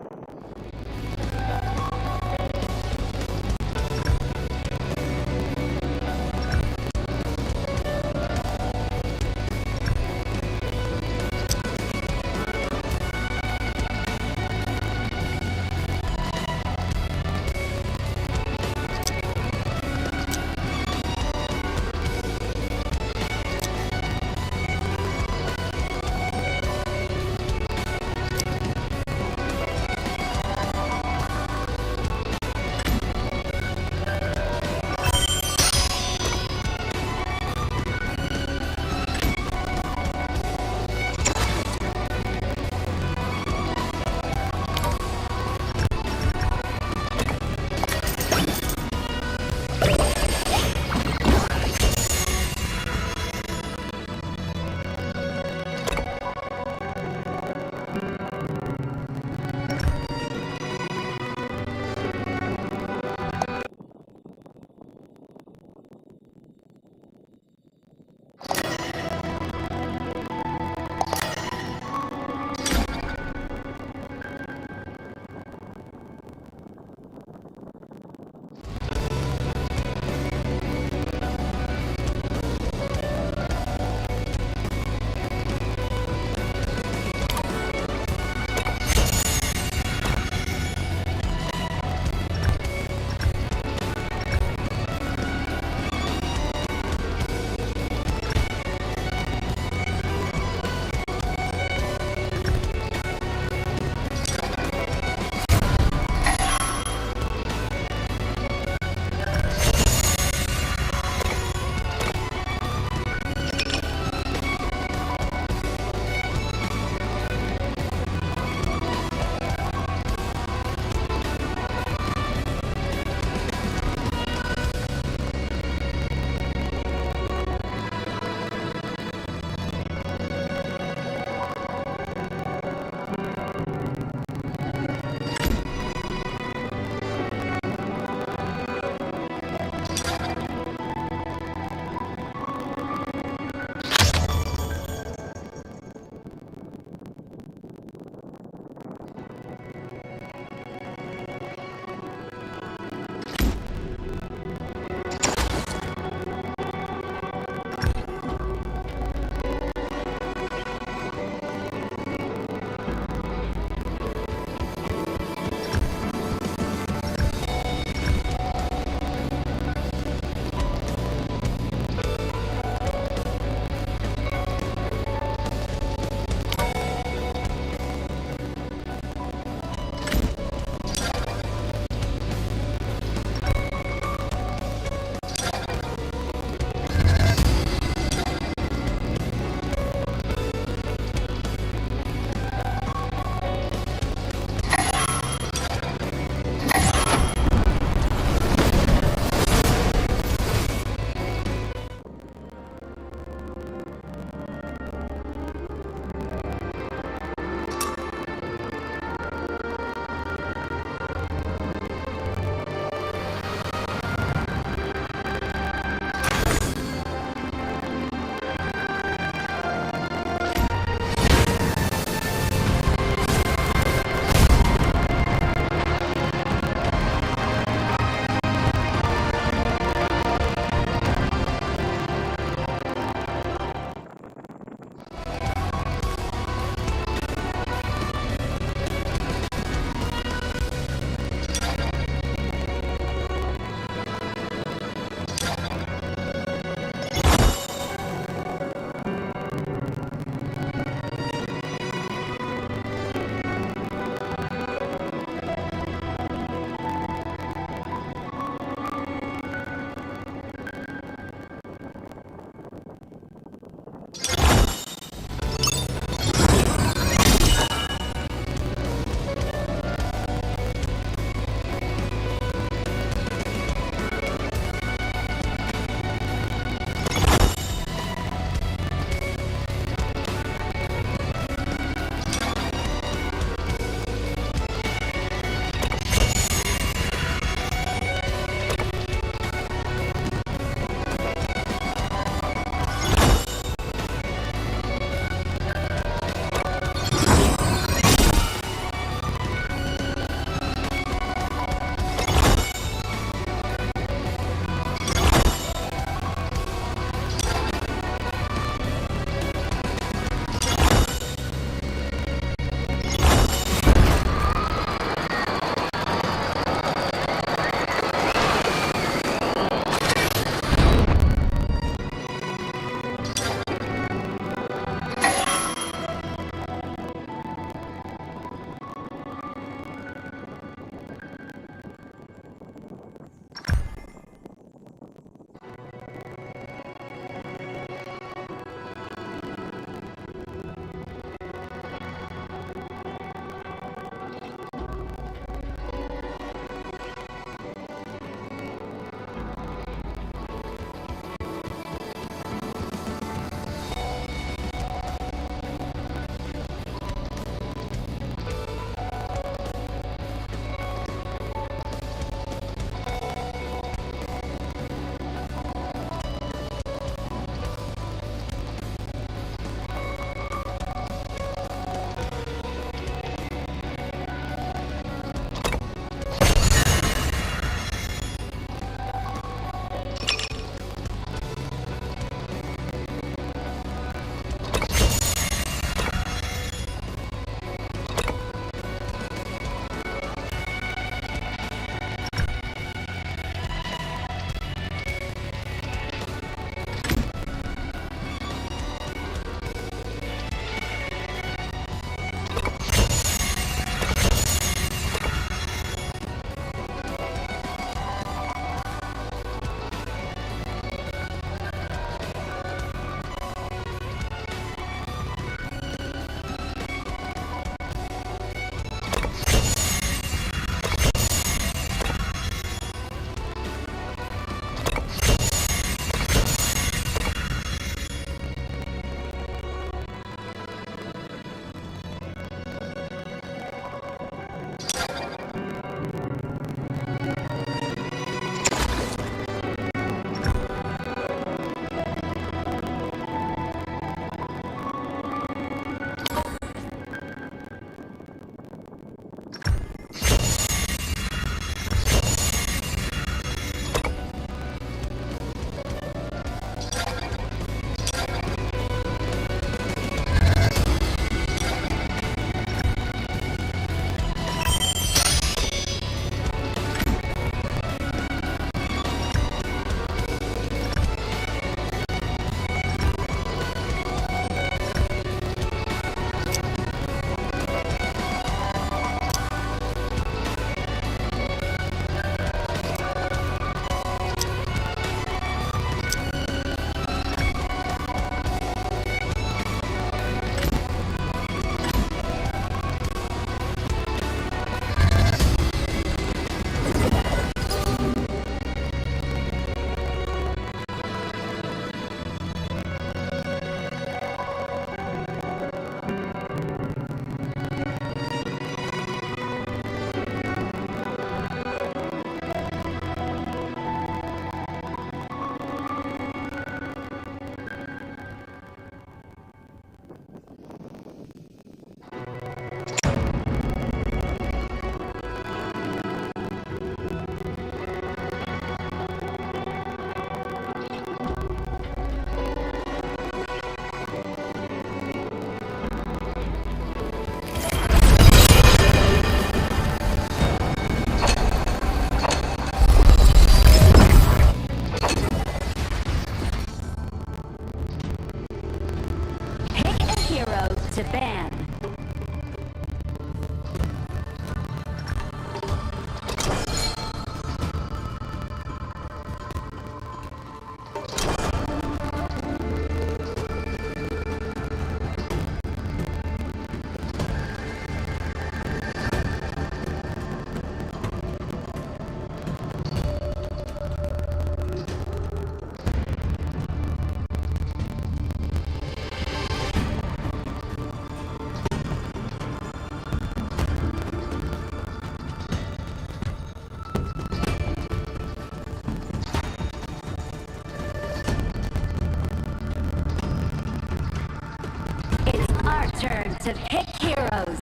to pick heroes.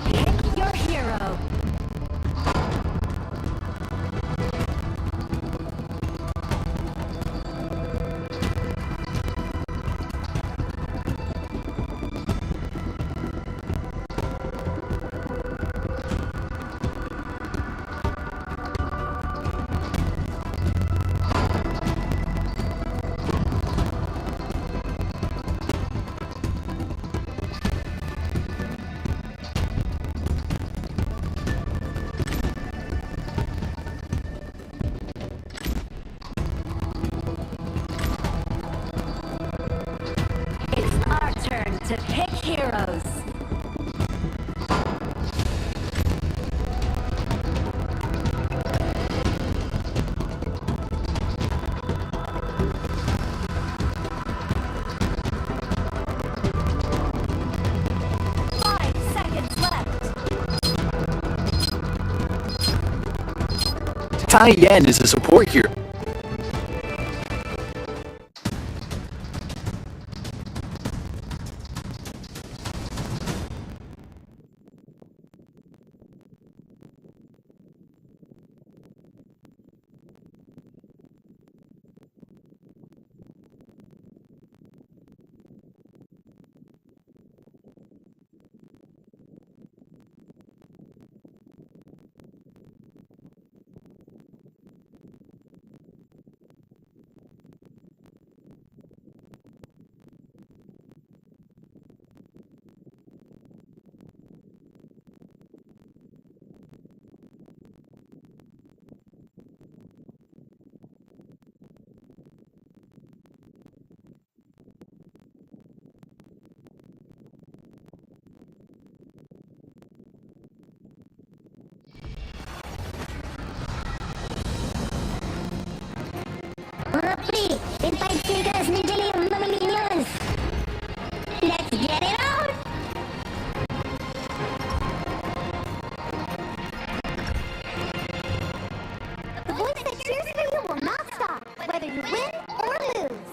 Pick your hero. It's our turn to pick heroes. Five seconds left. Tai Yan is a support hero. Free in 5 seconds, ninja minions. Let's get it on. The voice that cheers for you will not stop, whether you win or lose.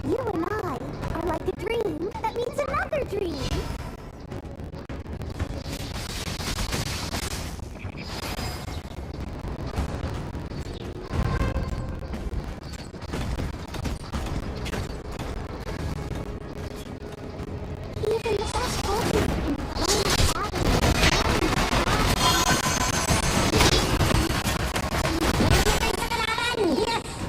You and I are like a dream that means another dream. Even the best focus can Yes!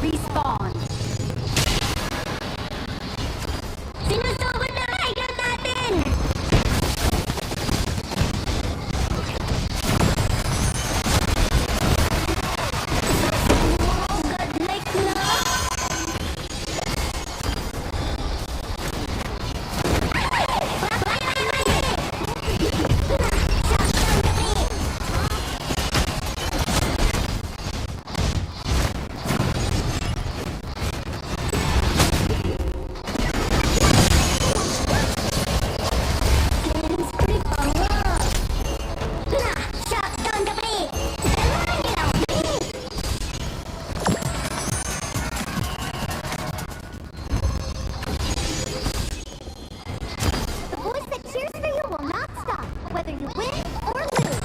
respawn. Sinusugod na rider natin! Good night na! The voice that cheers for you will not stop, whether you win or lose.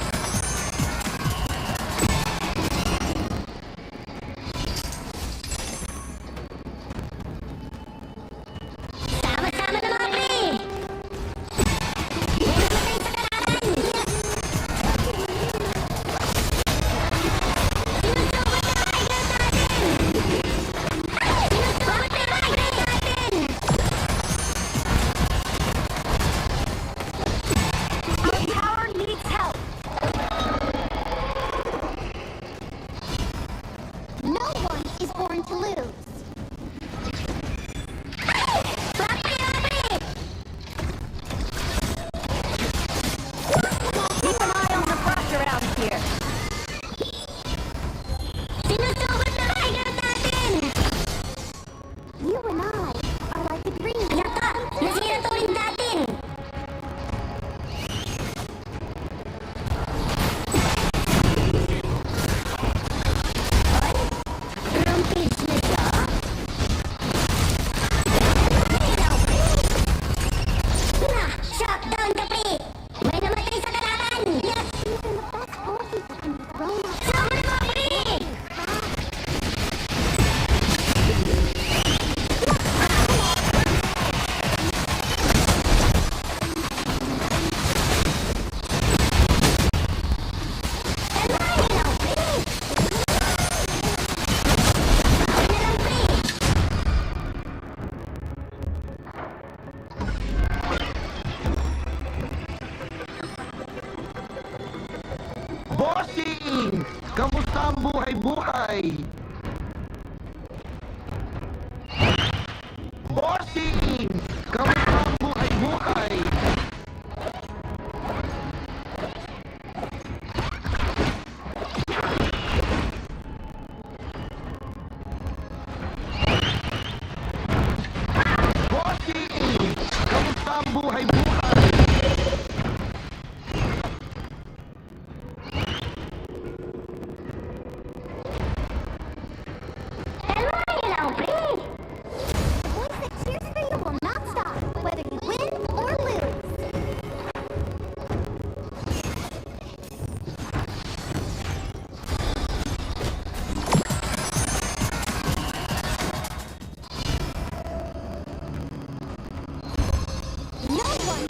Sama-sama na mga pre! May namatay sa kalaban! Sinusugod na rider natin! Sinusugod na rider natin! Our power needs help. No one is born to lose. Keep an eye on the brush around here. Sinusugod na rider natin! You and I are like the green. Yaka! Nasira to rin natin! Rampage na siya. Shutdown ka, pre! May namatay sa kalaban! Yes! Even the best goalkeeper can be thrown out. Sama na mga pre! Bossing! Kamusta ang buhay-buhay? Bossing! Kamusta ang buhay-buhay? Bossing! Kamusta ang buhay-buhay? Kalmahin lang, pre! The voice that cheers for you will not stop, whether you win or lose. No one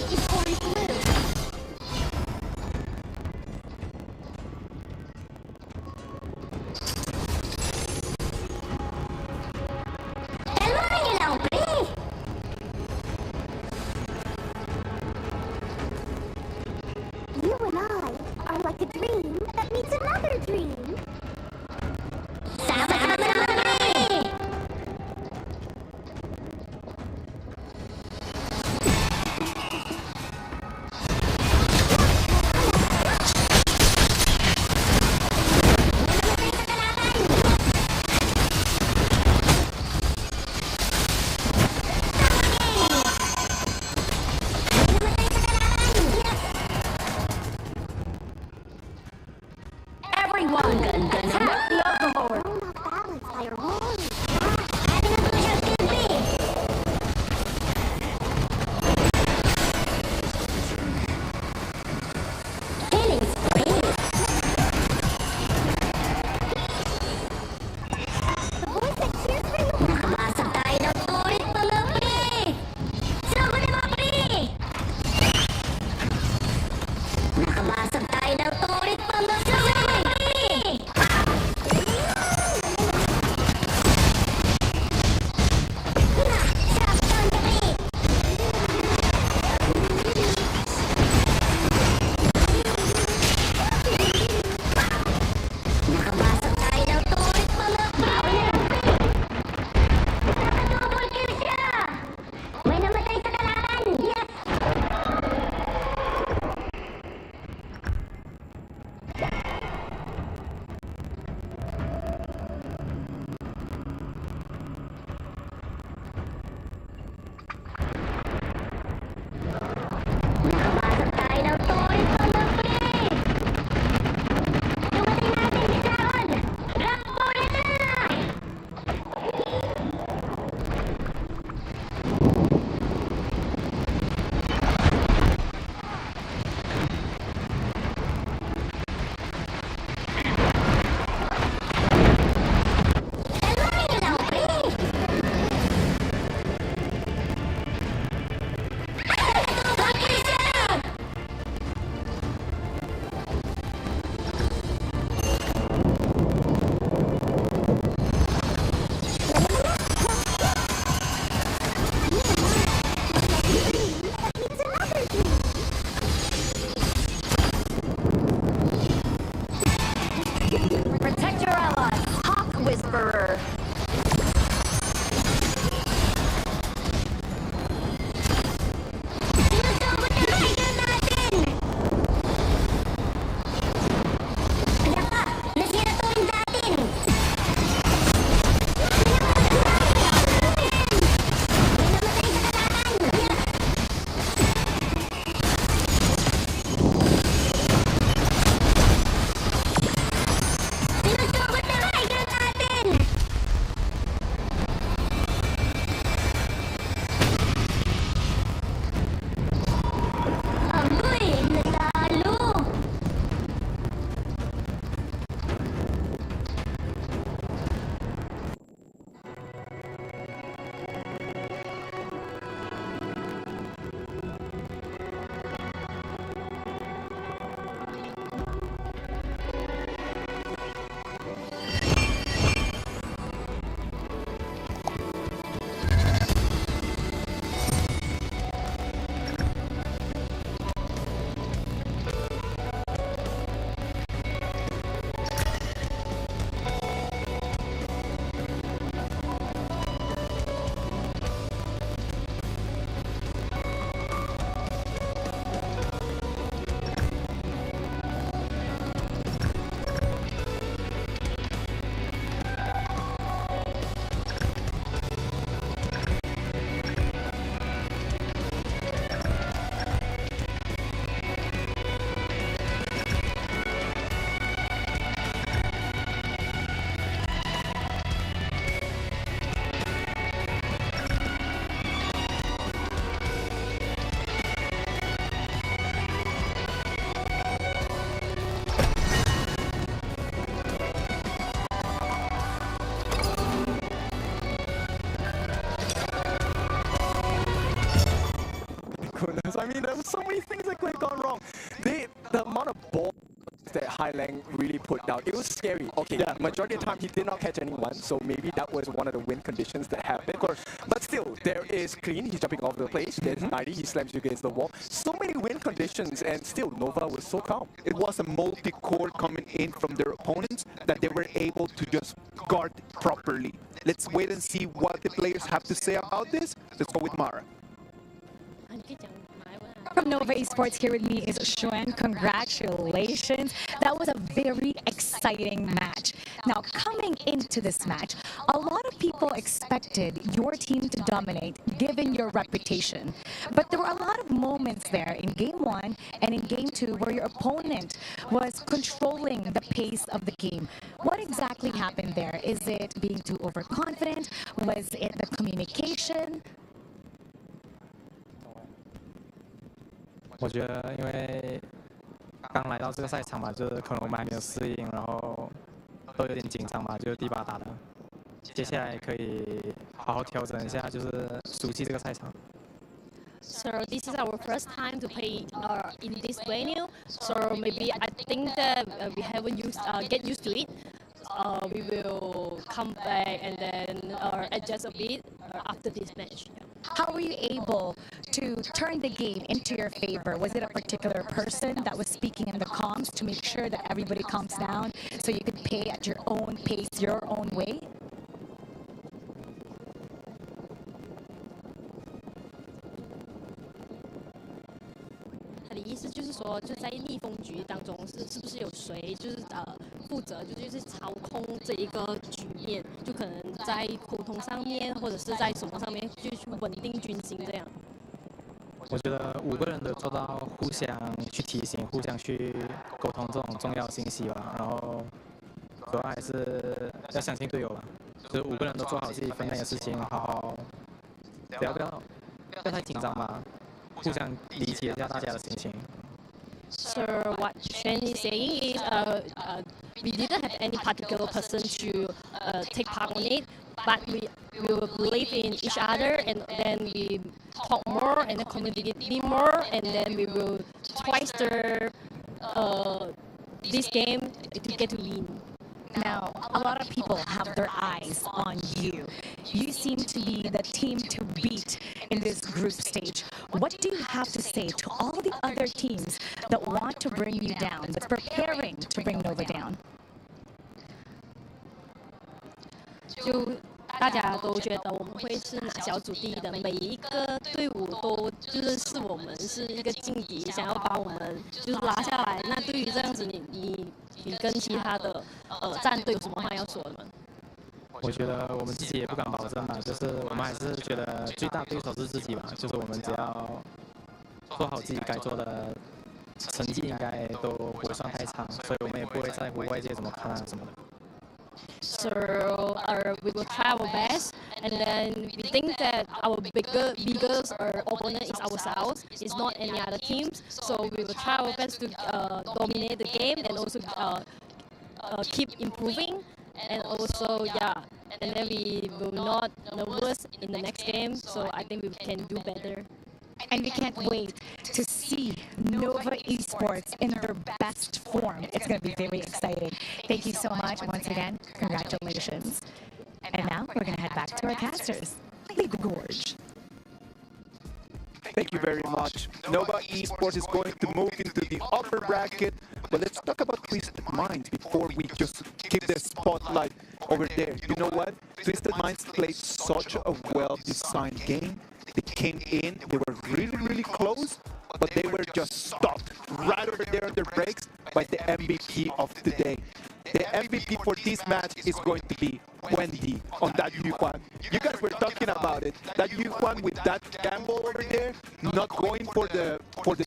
mean, there were so many things that could have gone wrong. The amount of ball that Highlang really put down, it was scary. Okay, yeah, majority of the time he did not catch anyone, so maybe that was one of the win conditions that happened. Of course, but still, there is Clean, he's jumping off the place, there's 90, he slams you against the wall. So many win conditions, and still Nova was so calm. It was a multi-core coming in from their opponents that they were able to just guard properly. Let's wait and see what the players have to say about this. Let's go with Mara. From Nova Esports, here with me is Xuan. Congratulations. That was a very exciting match. Now, coming into this match, a lot of people expected your team to dominate, given your reputation. But there were a lot of moments there in Game 1 and in Game 2 where your opponent was controlling the pace of the game. What exactly happened there? Is it being too overconfident? Was it the communication? 我觉得，因为刚来到这个赛场嘛，就是可能我们还没有适应，然后都有点紧张嘛，就是第8打的。接下来可以好好调整一下，就是熟悉这个赛场。 So this is our first time to play in this venue. So maybe I think that we haven't get used to it. We will come back and then adjust a bit after this match. How were you able to turn the game into your favor? Was it a particular person that was speaking in the comms to make sure that everybody calms down so you could play at your own pace, your own way? 他的意思就是说，就在逆风局当中，是不是有谁就是负责就是操控这一个局面，就可能在沟通上面，或者是在什么上面，就去稳定军心这样。我觉得5个人都做到互相去提醒、互相去沟通这种重要信息吧。然后主要还是要相信队友吧，就是5个人都做好自己分内的事情，好好不要太紧张吧。 互相理解一下大家的心情。So what Shen is saying is, we didn't have any particular person to take part on it, but we will believe in each other, and then we talk more and then communicate more, and then we will try to this game to get to win. Now, a lot of people have their eyes on you. You seem to be the team to beat in this group stage. What do you have to say to all the other teams that want to bring you down, that's preparing to bring Nova down? 就大家都觉得我们会是拿小组第一的，每一个队伍都就是视我们是一个劲敌，想要把我们就是拉下来。那对于这样子，你跟其他的战队有什么话要说的吗？我觉得我们自己也不敢保证嘛，就是我们还是觉得最大对手是自己吧，就是我们只要做好自己该做的，成绩应该都不会算太差，所以我们也不会在乎外界怎么看啊什么的。 So we will try our best, and then we think that our biggest opponent is ourselves. It's not any other teams. So we will try our best to dominate the game and also keep improving. And also, and then we will not nervous in the next game. So I think we can do better. And we can't wait to see Nova Esports in their best form. It's going to be very exciting. Thank you so much once again. Congratulations. And now we're going to head back to our casters. Lead the gorge. Thank you very much. Nova Esports is going to move into the upper bracket, but let's talk about Twisted Minds before we just keep the spotlight over there. You know what? Twisted Minds played such a well-designed game. They came in, they were really close, but they were just stopped right over there on their breaks by the MVP of the day. The MVP for this match is going to be Wendy on that Yuhuan. You guys were talking about it. That Yuhuan with that gamble over there, not going for the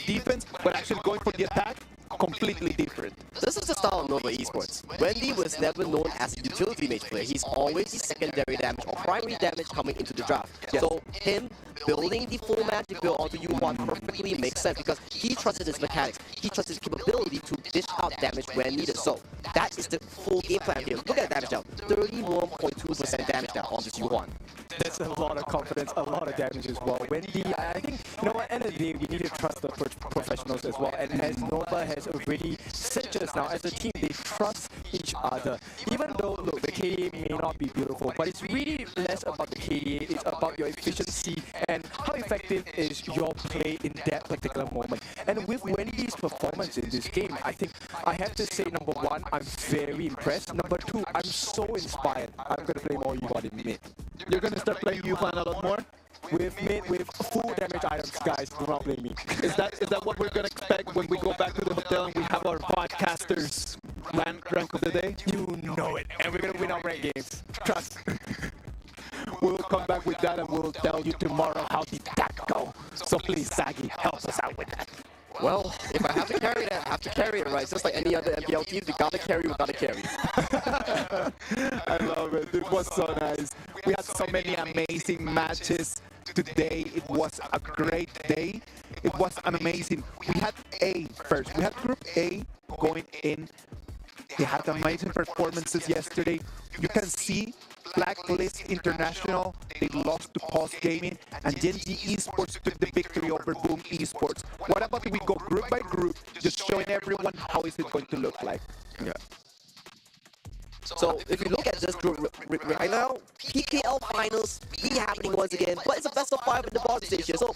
defense, but actually going for the attack. Completely different. This is the style of Nova Esports. Wendy was never known as a utility mage player. He's always the secondary damage or primary damage coming into the draft. Yes. So him building the full magic build onto Yuhuan perfectly makes sense because he trusted his mechanics. He trusted his capability to dish out damage when needed. So that is the full game plan here. Look at the damage now. 31.2% damage now on this Yuhuan. That's a lot of confidence, a lot of damage as well. Wendy, I think, you know what, end of the day, we need to trust the professionals as well. And as Nova has already said just now, as a team, they trust each other. Even though, look, the KDA may not be beautiful, but it's really less about the KDA, it's about your efficiency and how effective is your play in that particular moment. And with Wendy's performance in this game, I think I have to say, number one, I'm very impressed. Number two, I'm so inspired. I'm going to play more Yuvon in mid. You're gonna start playing Yuvon a lot more? With mid, with full damage items, guys. Do not blame me. Is that what we're gonna expect when we go back to the hotel and we have our podcasters rank of the day? You know it. And we're going to win our rank games. Trust. We'll come back with that and we'll tell you tomorrow how did that go. So please, Sagi, help us out with that. Well, if I have to carry it, I have to carry it, right? Just like any other MPL team, we gotta carry, we gotta carry. I love it. It was so nice. We had so many amazing matches today. It was a great day. It was an amazing. We had A first. We had Group A going in. They had amazing performances yesterday. You can see Blacklist International, they lost to Pulse Gaming, and Gen G Esports took the victory over Boom Esports. What about if we go group by group, just showing everyone how is it going to look like? Yeah. So if you look at this group right now, PKL finals really happening once again, but it's a best of 5 in the bottom stage here. So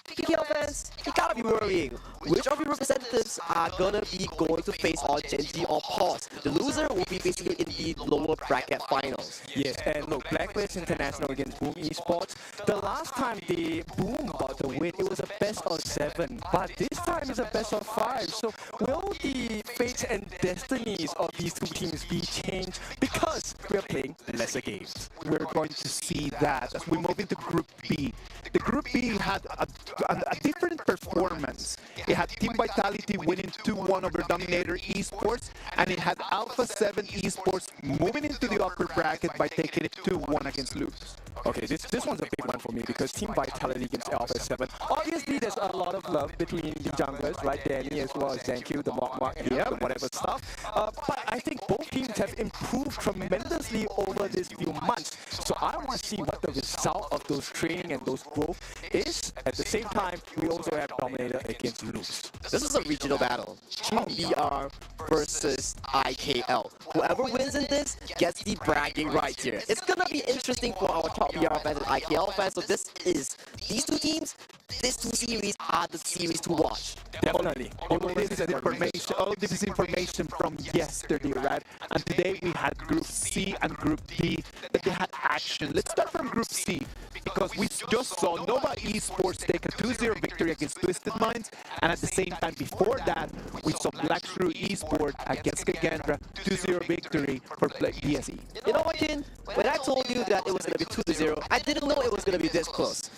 PKL fans, you gotta be worrying. Which of your representatives are gonna be going to face on Gen G or Pulse? The loser will be basically in the lower bracket finals. Yes, and look, Blacklist International against Boom Esports. The last time they Boom got the win, it was a best of 7. But this time it's a best of 5. So will the fates and destinies of these two teams be changed because we're playing lesser games? We're going to see that as we move into Group B. The Group B had a different performance. It had Team Vitality winning 2-1 over Dominator Esports, and it had Alpha 7 Esports moving into the upper bracket by taking it 2-1 against Lux. Okay, this one's a big one for me because Team Vitality against Alpha 7. Obviously, there's a lot of love between the junglers, right? Danny as well as Zanku, the Mok and the whatever stuff. But I think both teams have improved tremendously over these few months. So I want to see what the result of those training and those growth is. At the same time, we also have Dominator against Lux. This is a regional battle. Team BR versus IKL. Whoever wins in this gets the bragging rights here. It's gonna be interesting for our top BR fans and IKL fans. So these two teams, these two series are the series to watch. Definitely. All this is information from yesterday, right? And today we had Group C and Group D that they had action. Let's start from Group C because we just saw Nova Esports take a 2-0 victory against Twisted Minds, and at the same time before that, we saw Black Shrew Esports against Kagendra 2-0 victory for BSE. You know what, Kin? When I told you that it was going to be 2-0, I didn't know it was going to be this close.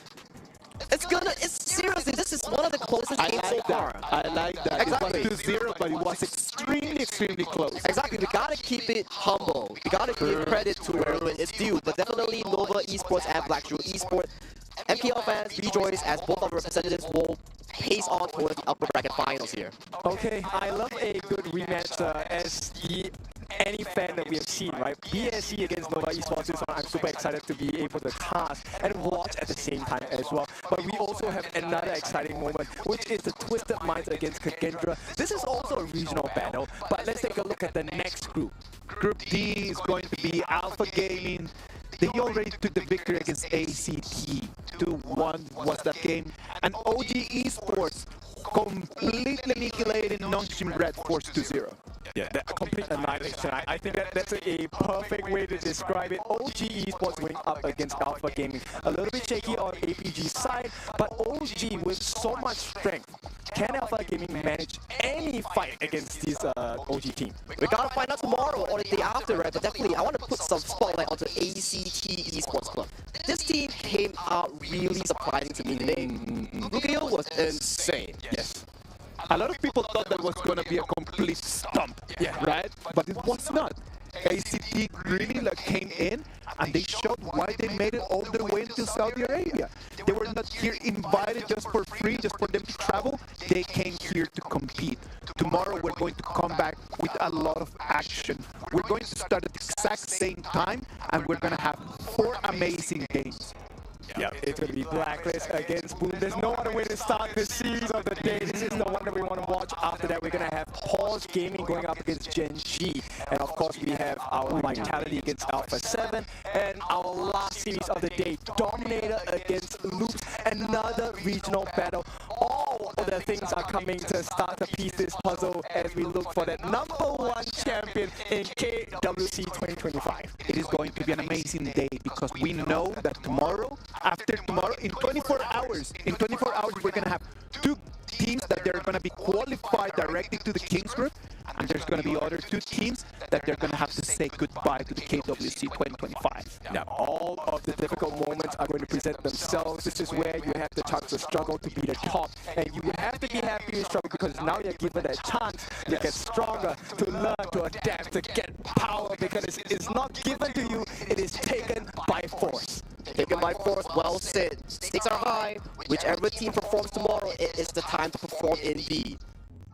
It's seriously, this is one of the closest games so far. I like that. Exactly. It was 2-0, but it was extremely close. Exactly, we gotta keep it humble. We gotta give credit to where it's due. But definitely Nova Esports and Black Shrew Esports. MPL fans, rejoice as both of our representatives will pace on towards the upper bracket finals here. Okay, I love a good rematch as any fan that we have seen, right? BSE against Nova Esports is one I'm super excited to be able to cast and watch at the same time as well. But we also have another exciting moment, which is the Twisted Minds against Kagendra. This is also a regional battle, but let's take a look at the next group. Group D is going to be Alpha Gaming. They already took the victory against ACT. 2-1 was that game. And OG Esports completely annihilated Nongshim Red Force 2-0. Yeah, that complete annihilation. I think that's a perfect way to describe it. OG Esports winning up against Alpha Gaming. A little bit shaky on APG's side, but OG with so much strength. Can Alpha Gaming manage any fight against this OG team? We gotta find out tomorrow or the day after, right? But definitely, I want to put some spotlight onto ACT Esports Club. This team came out really surprising to me today. Rukio was insane. Yes. A lot of people thought that was going to be a complete stump, right? But it was not. ACT really came in and they showed why they made it all the way into Saudi Arabia. They were not here invited just for free, just for them to travel. They came here to compete. Tomorrow we're going to come back with a lot of action. We're going to start at the exact same time and we're going to have 4 amazing games. Yeah, it's going to be Blacklist against Boom. There's no other way to start the series of the day. This is the one that we want to watch. After that, we're going to have Pause Gaming going up against Gen G. And of course, we have our Vitality against Alpha 7. And our last series of the day, Dominator against Loops. Another regional battle. All of the things are coming to start to piece this puzzle as we look for that #1 champion in KWC 2025. It is going to be an amazing day because we know that tomorrow, after tomorrow, in 24 hours, we're going to have 2 teams that they're going to be qualified directly to the Kings group, and there's going to be other 2 teams that they're going to have to say goodbye to the KWC 2025. Now, all of the difficult moments are going to present themselves. This is where you have the chance to struggle to be the top, and you would have to be happy you struggle because now you're given that chance to get stronger, to learn, to adapt, to get power, because it's not given to you, it is taken by force. Taken by force, well said. Stakes are high. Whichever team performs tomorrow, it is the time to perform indeed.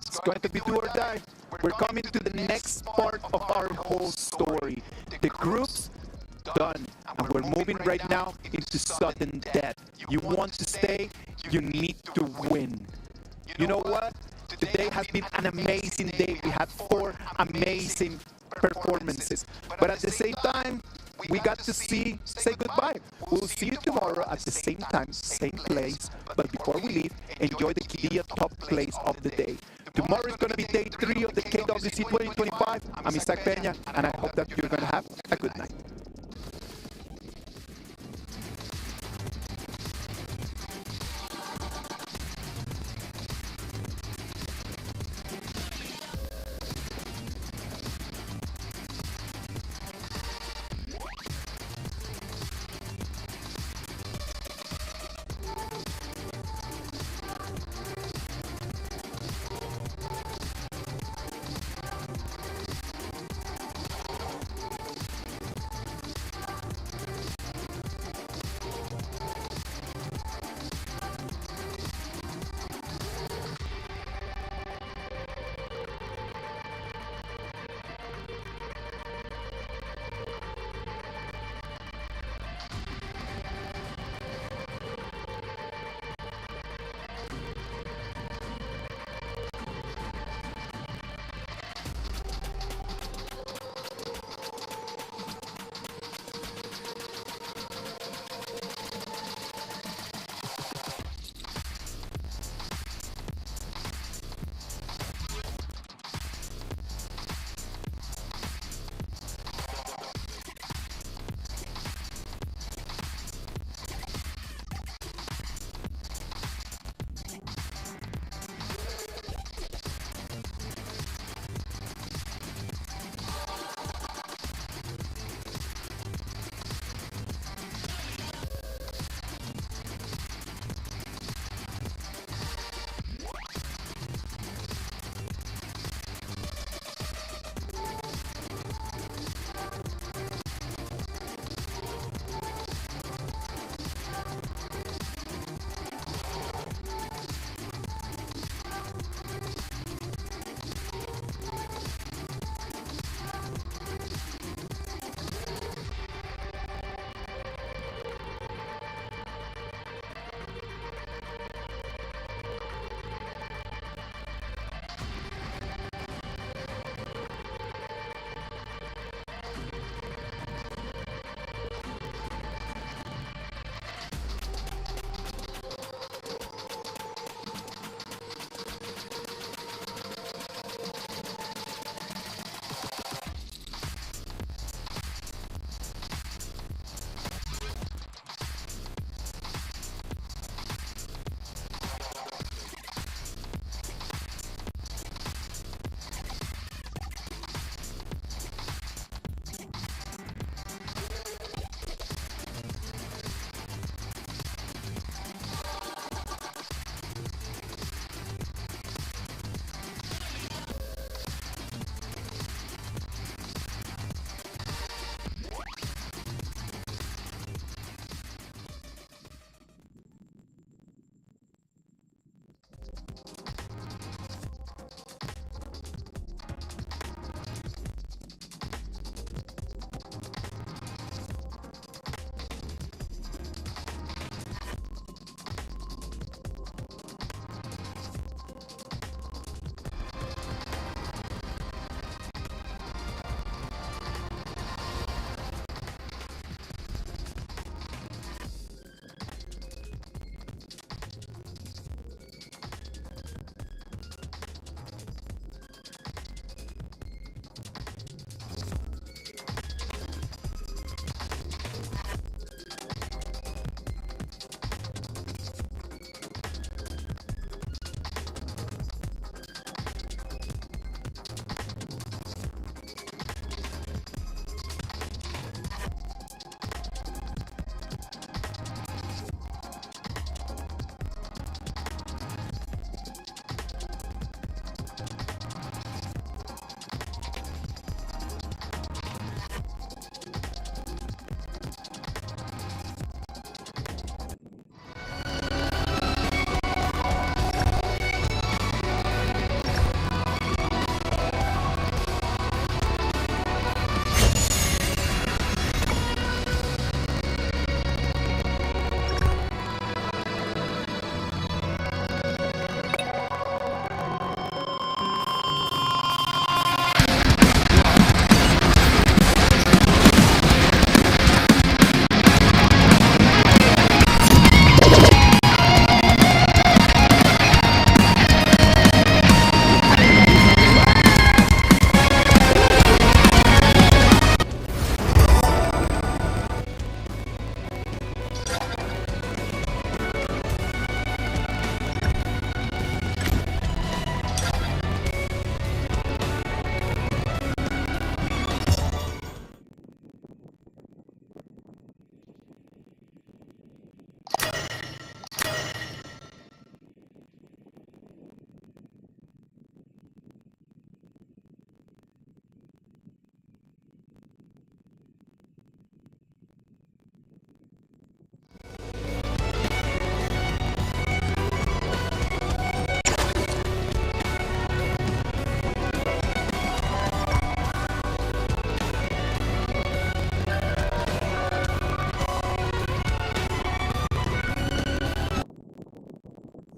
It's going to be do or die. We're coming to the next part of our whole story. The groups done, and we're moving right now into sudden death. You want to stay, you need to win. You know what? Today has been an amazing day. We had 4 amazing performances, but at the same time, we got to say goodbye. We'll see you tomorrow at the same time, same place. But before we leave, enjoy the Kidia top place of the day. Tomorrow is going to be day 3 of the KWC 2025. I'm Isaac Peña, and I hope that you're going to have a good night.